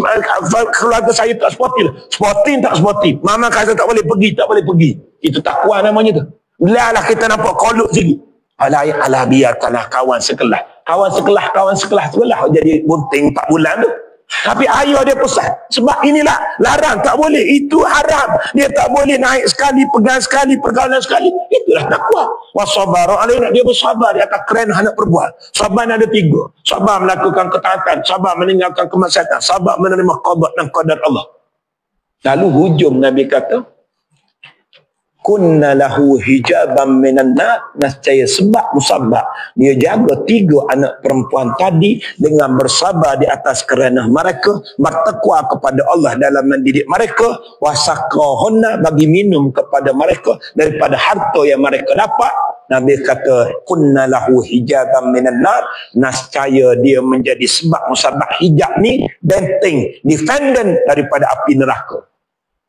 keluarga saya tak sporty lah. Sporty tak sporty. Mama kata tak boleh pergi. Itu takwa namanya tu. Bilalah kita nampak koluk sikit. Alah biarkanlah kawan sekelas. Kawan sekelas jadi bunting 4 bulan tu. Tapi ayah dia pesan, sebab inilah larang, tak boleh, itu haram, dia tak boleh naik sekali, pegang sekali, pergaulan sekali. Itulah takwa. Wasabaru alaihna, dia bersabar di atas kerana anak perempuan. Sabar ada 3. Sabar melakukan ketaatan, sabar meninggalkan kemaksiatan, sabar menerima qada dan qadar Allah. Lalu hujung Nabi kata, kunna lahu hijaban minan nar, nascaya sebab musabah dia jaga 3 anak perempuan tadi dengan bersabar di atas kerana mereka, bertakwa kepada Allah dalam mendidik mereka, wasaqahunna, bagi minum kepada mereka daripada harta yang mereka dapat. Nabi kata kunna lahu hijaban minan nar, nascaya dia menjadi sebab musabah. Hijab ni benteng, defendant daripada api neraka.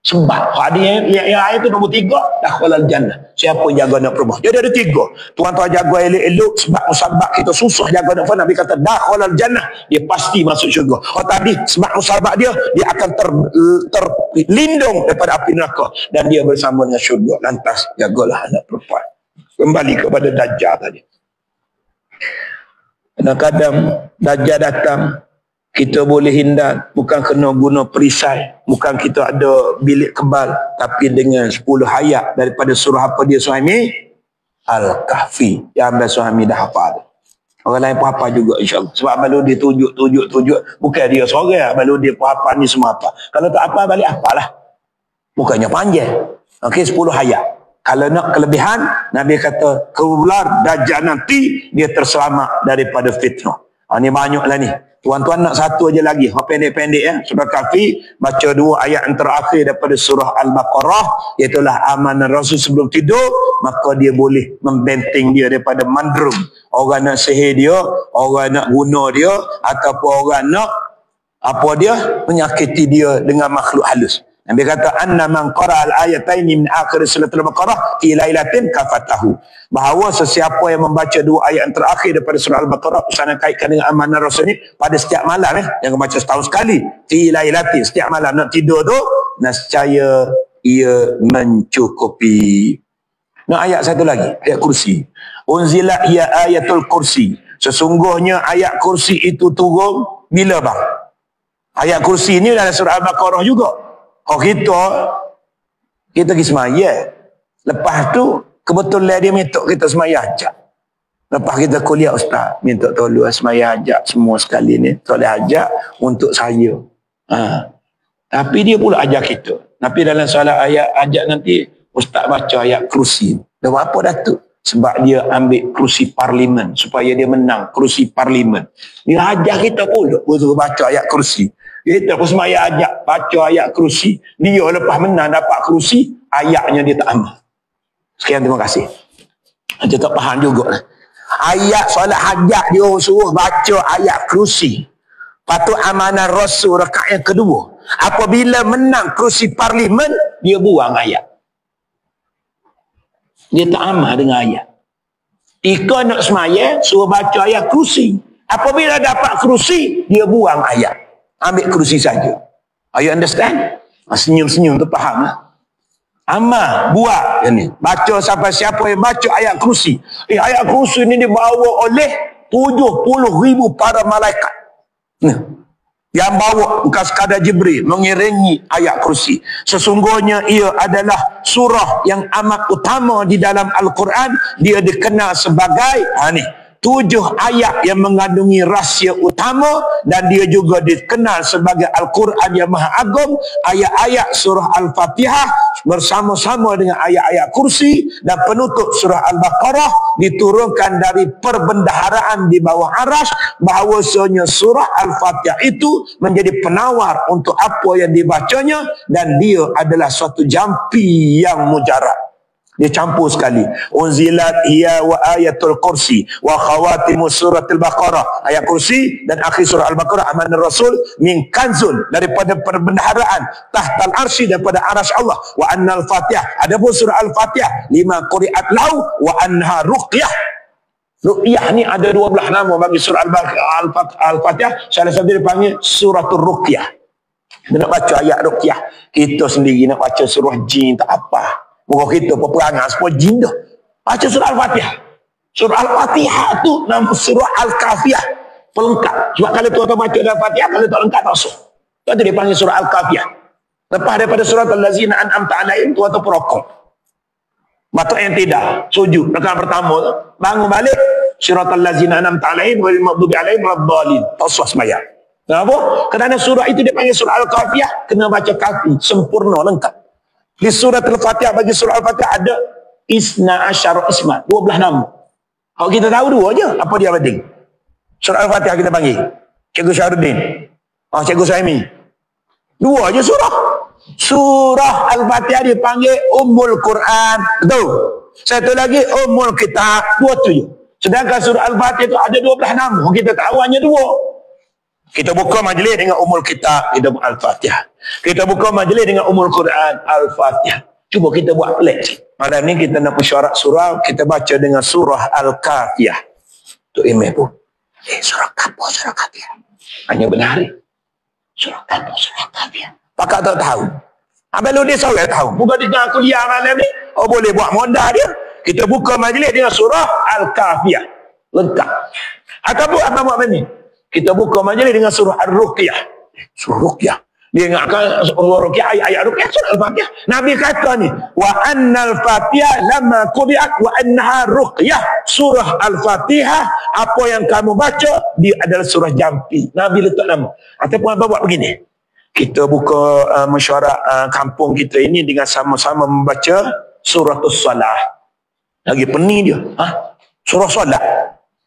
Sebab hadis yang ayat itu nombor 3, dakhalal jannah. Siapa jaga anak perempuan? Dia ada 3. Tuan-tuan jaga elok-elok, sebab musabak kita susah jaga anak perempuan. Nabi kata dakhalal jannah, dia pasti masuk syurga. Tadi sebab musabak dia akan terlindung daripada api neraka dan dia bersama dengan syurga. Lantas jagalah anak perempuan. Kembali kepada Dajjal tadi. Kadang-kadang Dajjal datang, kita boleh hindar, bukan kena guna perisai, bukan kita ada bilik kebal, tapi dengan 10 ayat daripada surah apa dia Suhaimi? Al-Kahfi. Yang ambil Suhaimi dah hafal. Orang lain pun hafal juga insyaAllah. Sebab kalau dia tunjuk, bukan dia seorang, kalau dia pun hafal ni semua apa. Kalau tak hafal, balik hafal lah. Bukannya panjang. Okey, 10 ayat. Kalau nak kelebihan, Nabi kata, keluar Dajjal nanti, dia terselamat daripada fitnah. Ini banyaklah ni. Tuan-tuan nak satu aja lagi. Pendek-pendek ya. Surah Kahfi, baca 2 ayat yang terakhir daripada surah Al-Baqarah. Iaitulah amanah Rasul sebelum tidur. Maka dia boleh membenteng dia daripada mandrum. Orang nak sihir dia, orang nak guna dia, ataupun orang nak menyakiti dia dengan makhluk halus. Nabi kata anna man qara al-ayataini min akhir surah Al-Baqarah fi lailatin kafatahu. Bahawa sesiapa yang membaca 2 ayat yang terakhir daripada surah Al-Baqarah usaha kaitkan dengan amanah Rasul ni pada setiap malam jangan baca setahun sekali. Fi lailatin, setiap malam nak tidur tu nescaya ia mencukupi. Nah, ayat satu lagi, ayat kursi. Unzila hiya ayatul kursi. Sesungguhnya ayat kursi itu turun bila bang? Ayat kursi ni dalam surah Al-Baqarah juga. Oh kita pergi semaya. Lepas tu kebetulan dia minta kita semaya hajat. Lepas kita kuliah ustaz, minta tolong semaya hajat semua sekali ni, tolong hajat untuk saya. Tapi dia pula ajar kita. Tapi dalam soalan ayat hajat nanti ustaz baca ayat kursi. Dah apa dah tu? Sebab dia ambil kerusi parlimen supaya dia menang kerusi parlimen. Dia ajar kita pula untuk baca ayat kursi. Kita pun semaya ajak baca ayat kerusi. Dia lepas menang dapat kerusi, ayatnya dia tak amal. Sekian, terima kasih. Dia tak faham juga. Ayat solat hajat dia suruh baca ayat kerusi. Patut amanah Rasul rakaat yang kedua. Apabila menang kerusi parlimen, dia buang ayat. Dia tak amal dengan ayat. Ika nak semaya, suruh baca ayat kerusi. Apabila dapat kerusi, dia buang ayat. Ambil kerusi saja. Are you understand? Senyum-senyum tu faham lah. Amal, buat ni. Baca sampai siapa yang baca ayat kerusi. Ayat kerusi ni dibawa oleh 70,000 para malaikat. Yang bawa bukan sekadar Jibril mengiringi ayat kerusi. Sesungguhnya ia adalah surah yang amat utama di dalam Al-Quran. Dia dikenal sebagai 7 ayat yang mengandungi rahsia utama, dan dia juga dikenal sebagai Al-Quran yang Maha Agung. Ayat-ayat surah Al-Fatihah bersama-sama dengan ayat-ayat kursi dan penutup surah Al-Baqarah diturunkan dari perbendaharaan di bawah aras. Bahawasanya surah Al-Fatihah itu menjadi penawar untuk apa yang dibacanya, dan dia adalah suatu jampi yang mujarab. Dia campur sekali. Unzilat hiya wa ayatul kursi wa khawatimu suratul Baqarah. Ayat kursi dan akhir surah Al-Baqarah amanah Rasul min kanzun, daripada perbendaharaan tahtal arsy, daripada arsy Allah. Wa annal Fatihah, adapun surah Al-Fatihah lima quri'at lau wa anha ruqyah. Ruqyah ni ada 12 nama bagi surah Al-Fatihah. Salah satu dipanggil suratul Ruqyah. Dia nak baca ayat Ruqyah. Kita sendiri nak baca surah jin tak apa. Bukan kita peperangan semua jin dah. Baca surah Al-Fatihah. Surah Al-Fatihah tu nama surah Al-Kafiyah. Pelengkap. Sebab kalau tuan-tuan baca Al-Fatihah, kalau tak lengkap tak sah. Itu dia panggil surah Al-Kafiyah. Lepas daripada surah Al-Lazina an'amta alaihim, tuan-tuan perokok. Batuk yang tidak. Sujud. Rakaat pertama tu. Bangun balik. Surah Al-Lazina an'amta alaihim wal maghdubi alaihim waladdallin. Tak sah sembahyang. Kenapa? Kerana surah itu dia panggil surah Al-Kafiyah. Kena baca kafi. Sempurna, lengkap. Di surah Al-Fatihah, bagi surah Al-Fatihah ada isna asyara ismat, 12 nama. Kalau kita tahu 2 je, apa dia penting? Surah Al-Fatihah kita panggil Cikgu Syarudin, Cikgu Suhaimi. 2 je surah. Surah Al-Fatihah dipanggil Ummul Quran. Betul? Satu lagi Ummul Kitab. 2 tu je. Sedangkan surah Al-Fatihah itu ada 12 nama. Kita tahu hanya 2. Kita buka majlis dengan Ummul Kitab, kita buat Al-Fatihah. Kita buka majlis dengan Ummul Quran, Al-Fatihah. Cuba kita buat pelik. Malam ni kita nak persyarat surah, kita baca dengan surah Al-Kafiyah. Tu email pun. Surah apa surah Kafiyah? Hanya benar ni. Surah apa surah Kafiyah? Pakak tak tahu. Abang dia seorang tahu. Bukan dia jangan kuliah malam ni. Oh boleh buat modal dia. Kita buka majlis dengan surah Al-Kahfiyah. Lengkap. Ataupun apa buat ni? Kita buka majlis dengan surah Ar-Ruqyah. Surah Ruqyah. Dia ingatkan surah Ruqyah, ayat-ayat Ruqyah, surah Al-Fatihah. Nabi kata ni, wa annal Fatihah lama qudiat wa annaha Ruqyah. Surah Al-Fatihah, apa yang kamu baca, dia adalah surah jampi. Nabi letak nama. Ataupun apa buat begini? Kita buka mesyuarat kampung kita ini dengan sama-sama membaca suratul Salah. Lagi pening dia. Surah Salat.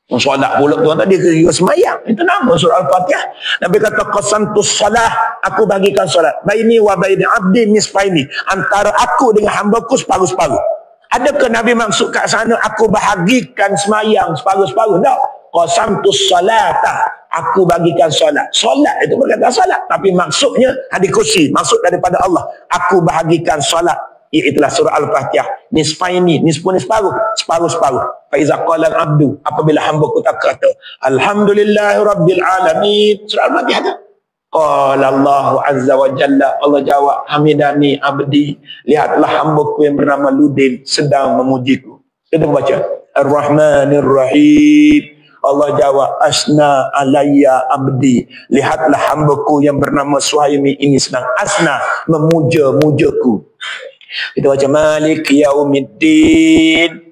Solat pula tuan tadi kira semayang. Itu nama surah Al-Fatihah. Nabi kata qasamtus salah, aku bagikan solat. Baini wa baini abdi nisfaini. Antara aku dengan hamba-ku separuh-separuh. Adakah Nabi maksud kat sana aku bahagikan semayang separuh-separuh? Tak. Qasamtus salata, aku bagikan solat. Solat itu berkata solat, tapi maksudnya hadis kursi, maksud daripada Allah. Aku bahagikan solat. Itulah surah Al-Fatihah. Nisfaini, nisfu nisparuh, separuh-separuh. Faiza qala al-abdu, apabila hamba ku tak kata alhamdulillahi rabbil alamin, surah Al-Fatihah tu. Qala Allah azza wa jalla, Allah jawab, hamidani abdi, lihatlah hamba ku yang bernama Ludin sedang memujiku. Kita baca Ar-Rahmanir Rahim. Allah jawab, asna alayya abdi, lihatlah hamba ku yang bernama Suhaimi ini sedang asna, memuja-mujaku. Kita baca Malik Yaumiddin.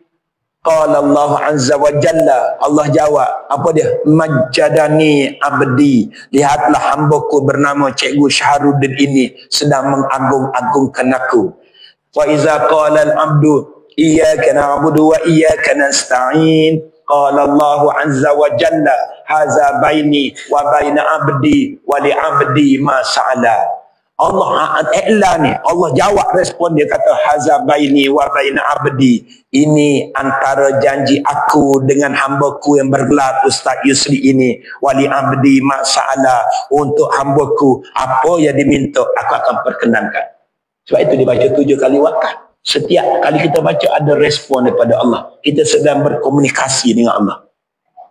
Qala Allah azza wa jalla, Allah jawab, apa dia? Majjadani abdi, lihatlah hambaku bernama Cikgu Syahrudin ini sedang mengagung-agungkan aku. Wa iza qala al-abdu iyyaka na'budu wa iyyaka nasta'in, qala Allah azza wa jalla, haza baini wa baina abdi wa li abdi ma sa'ala. Allah i'la ni, Allah jawab respon dia kata haza baini wa baina abdi, ini antara janji aku dengan hambaku yang bergelar Ustaz Yusri ini, wali abdi ma sa'ala, untuk hambaku apa yang diminta aku akan perkenankan. Sebab itu dibaca 7 kali wakaf. Setiap kali kita baca ada respon daripada Allah, kita sedang berkomunikasi dengan Allah.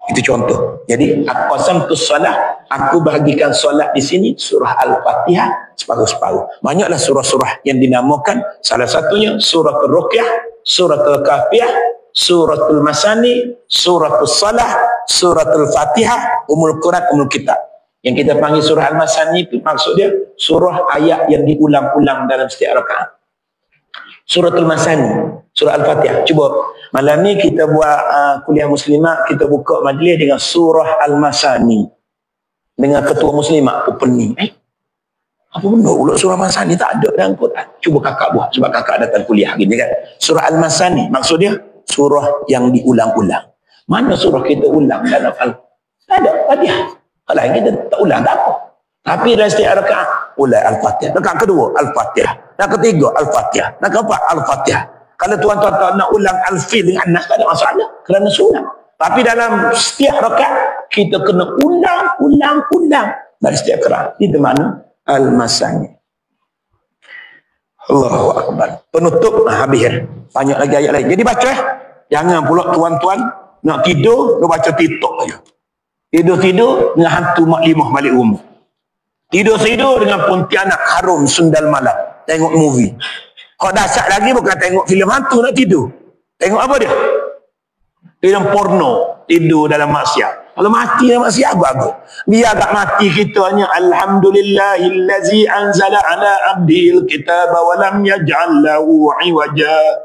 Itu contoh. Jadi qasamtus salah, aku bahagikan solat di sini surah Al-Fatihah separuh-separuh. Banyaklah surah-surah yang dinamakan, salah satunya surah Ar-Ruqyah, surah Al-Kahfiyah, suratul Masani, suratul Salah, suratul Fatihah, Ummul Quran, Ummul Kitab. Yang kita panggil surah Al-Masani itu maksud dia surah ayat yang diulang-ulang dalam setiap rakaat. Suratul Masani, surah Al-Fatihah. Cuba malam ni kita buat kuliah muslimat, kita buka majlis dengan surah Al-Masani dengan ketua muslimat opening. Apa benda pula surah Al-Masani tak ada dalam Quran? Cuba kakak buat sebab kakak datang kuliah gini kan. Surah Al-Masani maksud dia surah yang diulang-ulang. Mana surah kita ulang dalam tak ada Fatihah. Kalau kita tak ulang tak apa. Tapi dalam setiap rakaat ulang Al-Fatihah. Rakaat kedua Al-Fatihah. Rakaat ketiga Al-Fatihah. Rakaat keempat Al-Fatihah. Kalau tuan-tuan nak ulang Al-Fil dengan An-Nas tak ada masalah kerana sunnah. Tapi dalam setiap rakaat kita kena ulang dari setiap rakaat. Itu mana Al-Masani. Allahu Akbar. Penutup habis. Banyak lagi ayat lain. Jadi baca. Jangan pula tuan-tuan nak tidur dia baca TikTok aja. Tidur-tidur dengan hantu mak limah balik rumah. Tidur-tidur dengan Pontianak Harum Sundal Malam. Tengok movie. Kalau dahsyat lagi bukan tengok filem hantu nak tidur. Tengok apa dia? Filem porno. Tidur dalam maksiat. Kalau mati dalam maksiat bagus. Biar tak mati kita hanya alhamdulillahillazi anzala ala abdil kitaba wa lam yaj'al lahu iwaja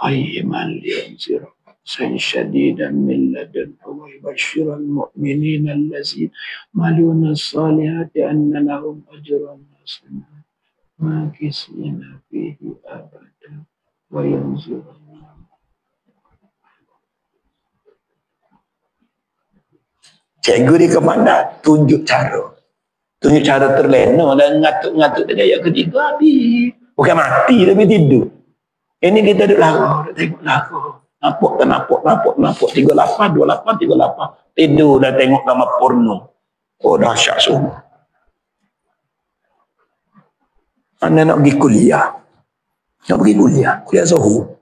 qayyiman liyunzira ba'san shadidan min ladunhu wa yubashshiral mu'minina allazina ya'maluna as-salihati anna lahum ajran hasanan makisina fihi abada wa yanzura. Cikgu dia ke mana? Tunjuk cara. Tunjuk cara terlena dan ngatuk-ngatuk tadi ayat ketiga habis. Bukan mati tapi tidur. Ini kita duduk lara, tengok lara. Nampak. 38, 28, 38. Tidur dah tengok gambar porno. Oh dahsyat semua. Anda nak pergi kuliah. Kuliah Zuhur.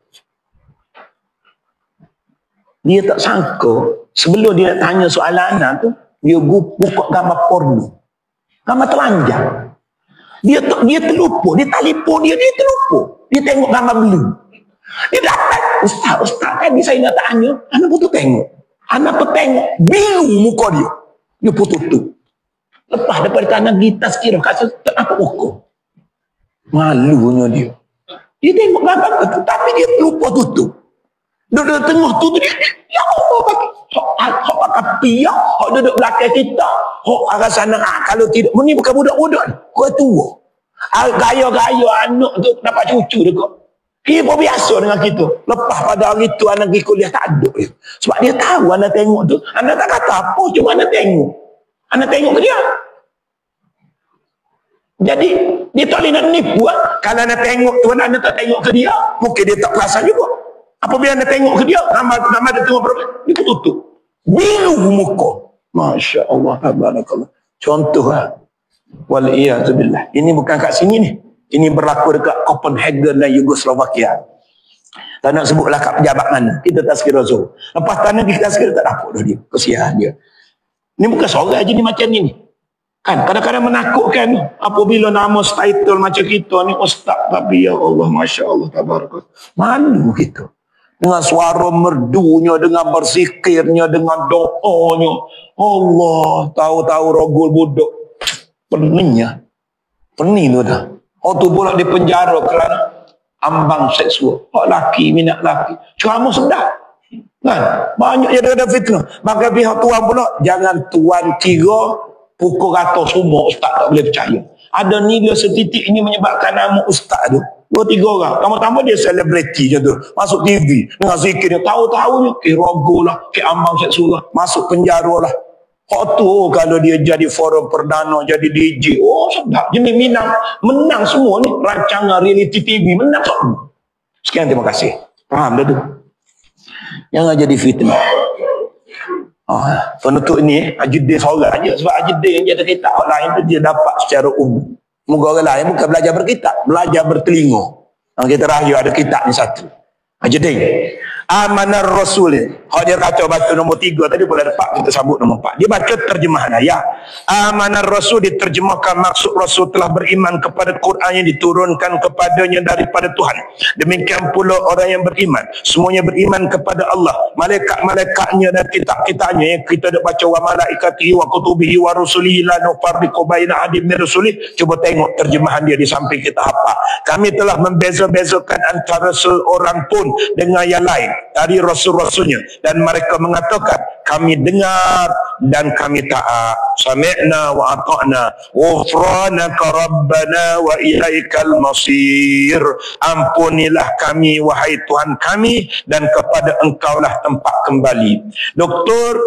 Dia tak sangka, sebelum dia nak tanya soalan anak tu, dia buka gambar porno. Gambar telanjang. Dia terlupa, dia telefon dia terlupa. Dia tengok gambar belum. Dia dapat, ustaz tadi saya nak tanya, anak pun tengok. Anak pun tengok, biru muka dia. Dia pun tutup. Lepas daripada tanah kita sekira, kata tak apa ukur. Malunya dia. Dia tengok gambar tu, tapi dia lupa tutup. Duduk tengah tu, dia ya Allah bagi. Hak pakai pia, hak duduk belakang kita. Hak arah sana, kalau tidak, ini bukan budak-budak. Kau tua. Gaya-gaya anak tu dapat cucu dekat. Dia pun biasa dengan kita. Lepas pada hari tu anak pergi kuliah tak ada. Sebab dia tahu anak tengok tu. Anak tak kata apa, cuma anak tengok. Anak tengok ke dia. Jadi, dia tak boleh nak nipu. Kalau anak tengok tu, anak tak tengok ke dia, mungkin dia tak perasan juga. Apabila anak tengok ke dia, nama dia tengok problem, dia pun tutup. Biru muka. Masya Allah. Barakallah. Contoh lah. Wal'iyatubillah. Ini bukan kat sini ni. Ini berlaku dekat Copenhagen dan Yugoslovakia. Tak nak sebutlah kat pejabat mana. Kita tak sekira so. Lepas tanah kita sekira tak dapat dah dia. Kesian dia. Ini bukan seorang je ni macam ni. Kan kadang-kadang menakutkan apabila nama title macam kita ni ustaz. Tapi ya Allah, Masya Allah, tabarakallah. Malu kita. Dengan suara merdunya, dengan berzikirnya, dengan doanya. Allah, tahu-tahu rogol budak. Peningnya. Pening tu dah. Oh tu pula di penjara kerana ambang seksual. Oh laki minat laki. Ceramah sedap. Kan? Banyak yang ada fitnah. Maka pihak tuan pula, jangan tuan kira pukul rata semua ustaz tak boleh percaya. Ada nilai setitik ini menyebabkan nama ustaz tu. 2-3 orang. Tambah-tambah dia selebriti je tu. Masuk TV. Dengan zikir dia. Tahu-tahunya. Rogo lah. Ambang seksual lah. Masuk penjara lah. Kok tu kalau dia jadi forum perdana, jadi DJ, oh sedap. Jenis menang semua ni. Rancangan reality TV, menang semua. Sekian, terima kasih. Faham dah tu? Jangan jadi fitnah. Penutup ni, Ajuddin seorang je. Sebab Ajuddin yang jadi kitab orang lain tu dia dapat secara umum. Moga orang lain bukan belajar berkitab, belajar bertelinga. Kita rayu ada kitab ni satu. Ajuddin. Amanar Rasul. Kalau dia kata baca nombor 3 tadi boleh dapat, kita sambut nombor 4. Dia baca terjemahan ayat. Amanar Rasul diterjemahkan maksud Rasul telah beriman kepada Quran yang diturunkan kepadanya daripada Tuhan. Demikian pula orang yang beriman. Semuanya beriman kepada Allah. Malaikat-malaikatnya dan kitab-kitabnya yang kita dah baca wa malaikatihi wa kutubihi wa rusulihi la nufarriqu baina ahadin min rusulihi. Cuba tengok terjemahan dia di samping kita hafal. Kami telah membeza-bezakan antara seorang pun dengan yang lain dari rasul-rasulnya, dan mereka mengatakan kami dengar dan kami taat. Sami'na wa ata'na ghufranaka rabbana wa ilaikal masir. Ampunilah kami wahai Tuhan kami, dan kepada engkaulah tempat kembali. Dr.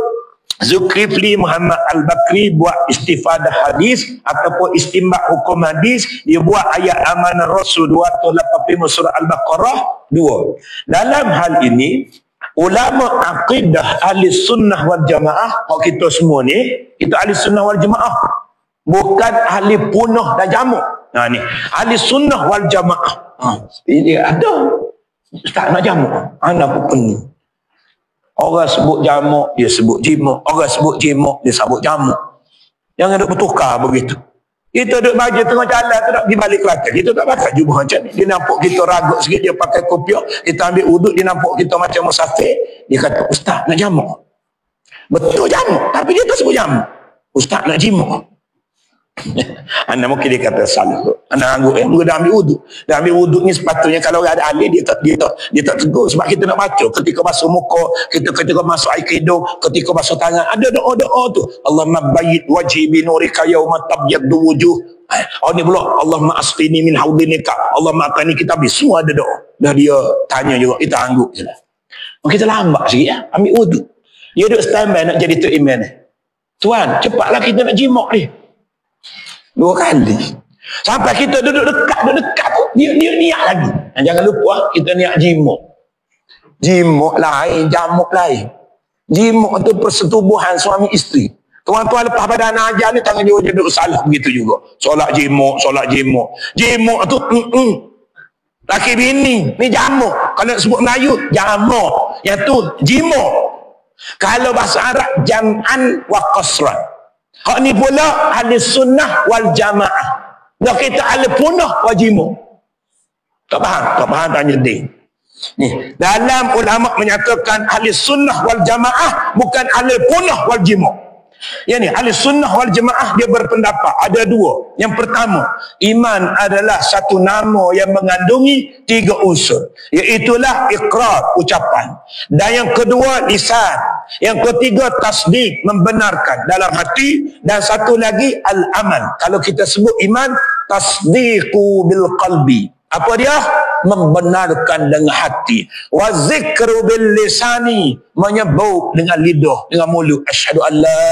Zulkifli Muhammad Al-Bakri buat istifadah hadis ataupun istimbak hukum hadis. Dia buat ayat amanah Rasul 285 surah Al-Baqarah 2. Dalam hal ini ulama akidah ahli sunnah wal jamaah, kalau kita semua ni kita ahli sunnah wal jamaah, bukan ahli punah dan jamak. Ni ahli sunnah wal jamaah. Ini ada ustaz nak jamak, anak pun penuh. Orang sebut jamak, dia sebut jimak. Orang sebut jimak, dia sebut jamak. Jangan duk bertukar begitu. Kita duduk baca tengah jalan tu nak pergi balik Kelantan. Kita tak pakai jubah macam ni. Dia nampak kita ragut sikit, dia pakai kopiah. Kita ambil uduk, dia nampak kita macam musafir. Dia kata, ustaz nak jamak. Betul jamak, tapi dia tak sebut jamak. Ustaz nak jimak. Anda mungkin dia kata salah tu. Anda anggap dah ambil wuduk. Dah ambil wuduk ni sepatutnya kalau ada ahli dia tak tegur. Sebab kita nak baca ketika basuh muka, ketika masuk air hidung, ketika basuh tangan, ada doa-doa tu. Allahumma bayyid wajhi bi nurika yawma tabyaddu wujuh. Ni pula Allahumma asqini min haudinika. Allahumma atani kitabih. Semua ada doa. Dah dia tanya juga, kita anggap je lah. Kita lambat sikit ya, ambil wuduk. Dia duduk standby nak jadi tu imam ni. Tuan, cepatlah kita nak jimak ni. 2 kali. Sampai kita duduk dekat tu, dia niat lagi. Jangan lupa, kita niat jimak. Jimak lain, jamak lain. Jimak tu persetubuhan suami isteri. Tuan-tuan lepas pada anak ajar ni, tangan dia duduk salah begitu juga. Solat jimak. Jimak tu, laki bini, ni jamak. Kalau sebut Melayu, jamak. Yang tu, jimak. Kalau bahasa Arab, jam'an wa qasran. Hak ni pula ahli sunnah wal jamaah. Nak kita ahli punah wajimu. Tak faham tanya dia. Ni, dalam ulama menyatakan ahli sunnah wal jamaah bukan ahli punah wal jima'. Yang ni ahli sunnah wal jamaah dia berpendapat ada dua. Yang pertama, iman adalah satu nama yang mengandungi 3 unsur, iaitulah iqrar, ucapan, dan yang kedua lisan, yang ketiga tasdik, membenarkan dalam hati, dan satu lagi al-amal. Kalau kita sebut iman, tasdiqu bil qalbi. Apa dia? Membenarkan dengan hati. Wa zikru bil lisani, menyebut dengan lidah, dengan mulut. Asyhadu an la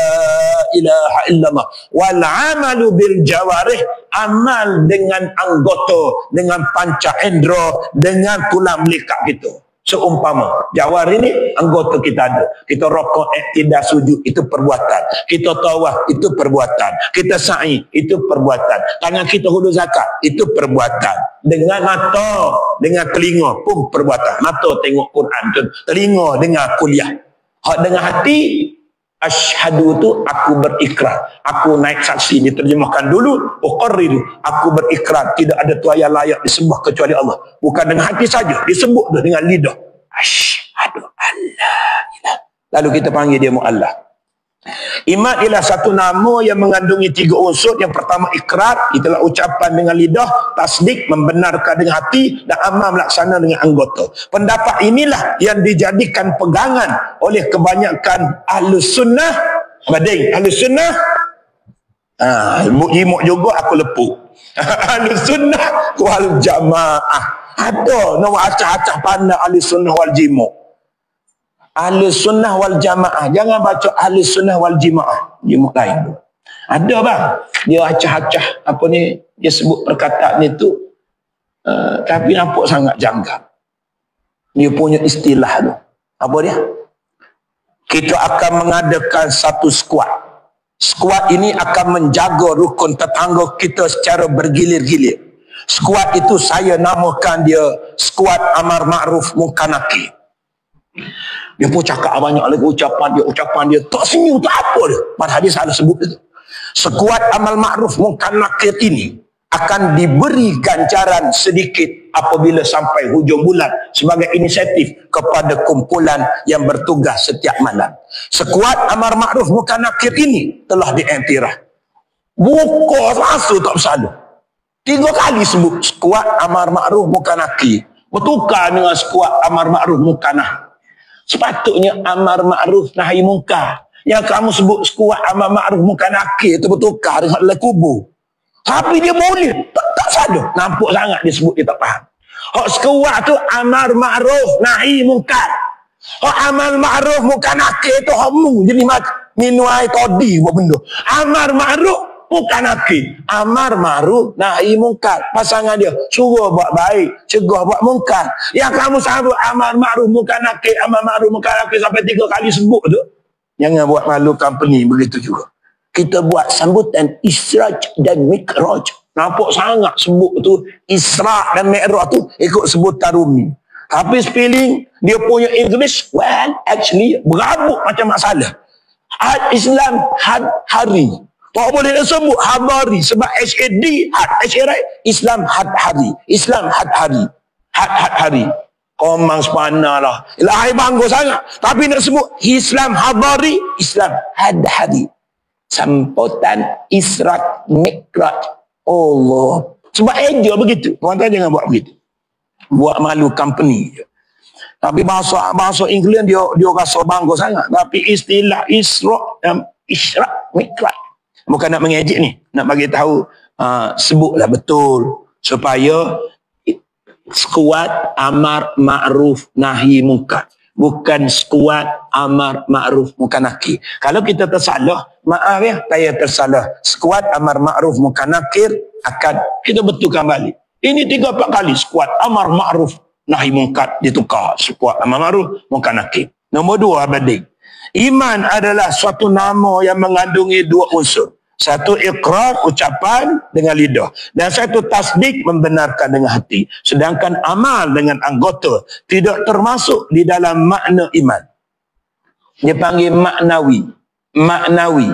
ilaha illallah. Wal amalu bil jawarih, amal dengan anggota, dengan panca indera, dengan tulang belakang kita. Seumpama jawar ini anggota kita ada, kita rokok, tidak sujud, itu perbuatan. Kita tawaf, itu perbuatan. Kita sa'i, itu perbuatan. Tangan kita hulu zakat, itu perbuatan. Dengan mata, dengan telinga pun perbuatan. Mata tengok Quran tu, telinga dengar kuliah. Hak dengan hati, asyhadu tu aku berikrar, aku naik saksi, diterjemahkan dulu. Uqarriru, aku berikrar tidak ada Tuhan yang layak disembah kecuali Allah. Bukan dengan hati saja, disebut tu dengan lidah. Asyhadu alla ilah. Lalu kita panggil dia mu'allah. Iman ialah satu nama yang mengandungi 3 unsur. Yang pertama ikrar, itulah ucapan dengan lidah, tasdik, membenarkan dengan hati, dan amal melaksana dengan anggota. Pendapat inilah yang dijadikan pegangan oleh kebanyakan ahlus sunnah. Bading ahlus sunnah, jimuk juga aku lepuk. Ahlus sunnah wal jamaah. Ada nama acah-acah pandang ahlus sunnah wal jimuk. Ahli sunnah wal jamaah. Jangan baca ahli sunnah wal jamaah. Jemaah lain. Ada bang. Dia acah-acah. Apa ni. Dia sebut perkataan itu. Tapi nampak sangat janggal. Dia punya istilah tu. Apa dia? Kita akan mengadakan satu skuad. Skuad ini akan menjaga rukun tetangga kita secara bergilir-gilir. Skuad itu saya namakan dia skuad amar ma'ruf munkar nakir. Dia pun cakap banyak lagi ucapan dia tak senyum, tak apa dia. Padahal dia salah sebut itu. Sekuat amal ma'ruf munkar nakir ini akan diberi ganjaran sedikit apabila sampai hujung bulan sebagai inisiatif kepada kumpulan yang bertugas setiap malam. Sekuat amar ma'ruf munkar nakir ini telah diiktiraf. Buka rasa tak bersalah. 3 kali sebut sekuat amar ma'ruf munkar nakir. Bertukar dengan sekuat amar ma'ruf munkar nakir. Sepatutnya amar ma'ruf nahi munkar. Yang kamu sebut sekuat amar ma'ruf munkar nakir itu bertukar dengan dalam kubur. Tapi dia boleh. Tak salah. Nampak sangat dia sebut dia tak faham. Hak sekuat tu amar ma'ruf nahi munkar. Hak amar ma'ruf munkar nakir tu hamu. Jadi minum air todi buat benda. Amar ma'ruf munkar nakir. Amar ma'ruf nahi munkar. Pasangan dia suruh buat baik, cegah buat munkar. Yang kamu sabut amar ma'ruf munkar nakir, amar ma'ruf munkar nakir sampai 3 kali sebut tu, jangan buat malu company begitu juga. Kita buat sambutan Israj dan Mikraj. Nampak sangat sebut tu Isra dan Mi'raj tu ikut sebutan Rumi. Tapi spelling dia punya English, well actually berabuk macam masalah. Islam hari. Tak boleh disebut hadari sebab HAD, Islam hari. Islam hari. Hari. Komang sepana lah. Ilahi bangga sangat. Tapi nak sebut Islam hadari, Islam hari. Sambutan Isra Mikraj. Allah. Sebab eja begitu. Tuan-tuan jangan buat begitu. Buat malu company je. Tapi bahasa Inggeris dia rasa bangga sangat. Tapi istilah Isra Mikraj. Bukan nak mengejek ni, nak bagi tahu sebutlah betul supaya sekuat amar ma'ruf nahi munkar, bukan sekuat amar ma'ruf munkar nakir. Kalau kita tersalah, maaf ya, saya tersalah. Sekuat amar ma'ruf munkar nakir akan kita betulkan balik. Ini 3-4 kali sekuat amar ma'ruf nahi munkar ditukar sekuat amar ma'ruf munkar nakir. Nombor 2 abadi. Iman adalah suatu nama yang mengandungi 2 unsur. Satu ikrar, ucapan dengan lidah. Dan satu tasdik, membenarkan dengan hati. Sedangkan amal dengan anggota tidak termasuk di dalam makna iman. Dia panggil maknawi. Maknawi.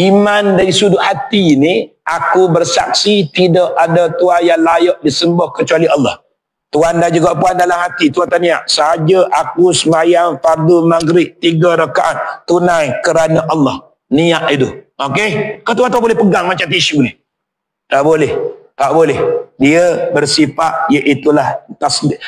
Iman dari sudut hati ini, aku bersaksi tidak ada Tuhan yang layak disembah kecuali Allah. Tuan dah juga puan dalam hati, tuan tanya, sahaja aku sembahyang fardu maghrib 3 rakaat tunai kerana Allah. Niat itu. Okey? Kau tuan boleh pegang macam tisu ni? Tak boleh. Tak boleh. Dia bersifat iaitulah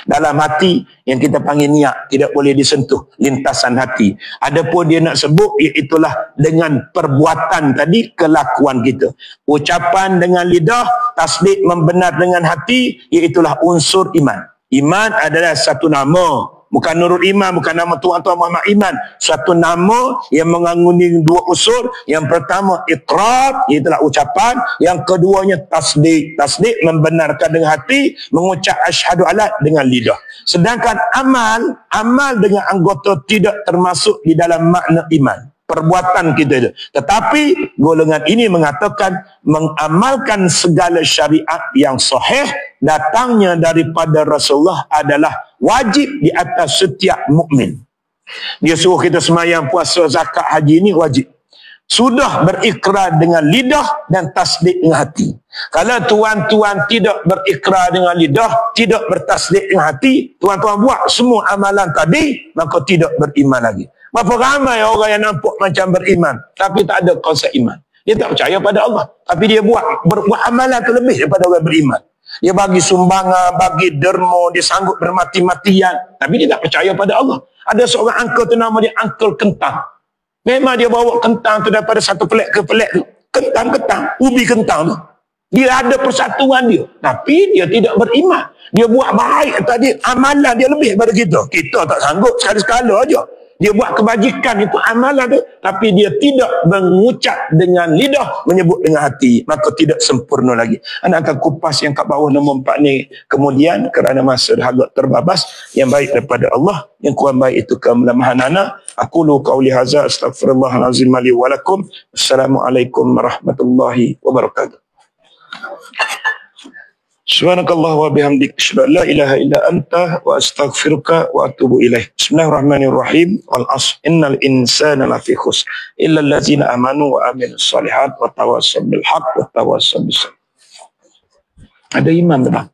dalam hati yang kita panggil niat, tidak boleh disentuh lintasan hati. Adapun dia nak sebut iaitulah dengan perbuatan tadi, kelakuan kita. Ucapan dengan lidah, tasdik membenar dengan hati, iaitulah unsur iman. Iman adalah satu nama. Bukan Nurul Iman, bukan nama Tuan-Tuan Muhammad Iman. Suatu nama yang mengandungi 2 unsur. Yang pertama iqrar, iaitulah ucapan. Yang keduanya tasdik. Tasdik membenarkan dengan hati, mengucap asyhadu alla dengan lidah. Sedangkan amal dengan anggota tidak termasuk di dalam makna iman. Perbuatan kita itu. Tetapi golongan ini mengatakan mengamalkan segala syariat yang sahih datangnya daripada Rasulullah adalah wajib di atas setiap mukmin. Dia suruh kita sembahyang, puasa, zakat, haji, ini wajib. Sudah berikrar dengan lidah dan tasdik dengan hati. Kalau tuan-tuan tidak berikrar dengan lidah, tidak bertasdik dengan hati, tuan-tuan buat semua amalan tadi, maka tidak beriman lagi. Berapa ramai orang yang nampak macam beriman, tapi tak ada konsep iman. Dia tak percaya pada Allah, tapi dia buat amalan tu lebih daripada orang beriman. Dia bagi sumbangan, bagi derma, dia sanggup bermati-matian, tapi dia tak percaya pada Allah. Ada seorang uncle tu nama dia Uncle Kentang. Memang dia bawa kentang tu daripada satu pelek ke pelek tu. Kentang, ubi kentang tu. Dia ada persatuan dia, tapi dia tidak beriman. Dia buat baik tadi, amalan dia lebih daripada kita. Kita tak sanggup, sekali-sekala aja. Dia buat kebajikan, itu amalan tu, tapi dia tidak mengucap dengan lidah, menyebut dengan hati, maka tidak sempurna lagi. Anak akan kupas yang kat bawah nombor 4 ni kemudian, kerana masa dah agak terbabas. Yang baik daripada Allah, yang kurang baik itu kelemahan anak. Aqulu qauli hadza astaghfirullahalazim li wa lakum. Assalamualaikum warahmatullahi wabarakatuh. Subhanakallah wa bihamdik, asyhadu an la ilaha illa anta wa astaghfiruka wa atubu ilaik. Bismillahirrahmanirrahim. Wal 'ashr innal insana lafi khusr illa allazina amanu wa amilus solihat wa tawassaw bil haqq wa tawassaw bis sabr. Ada iman benar.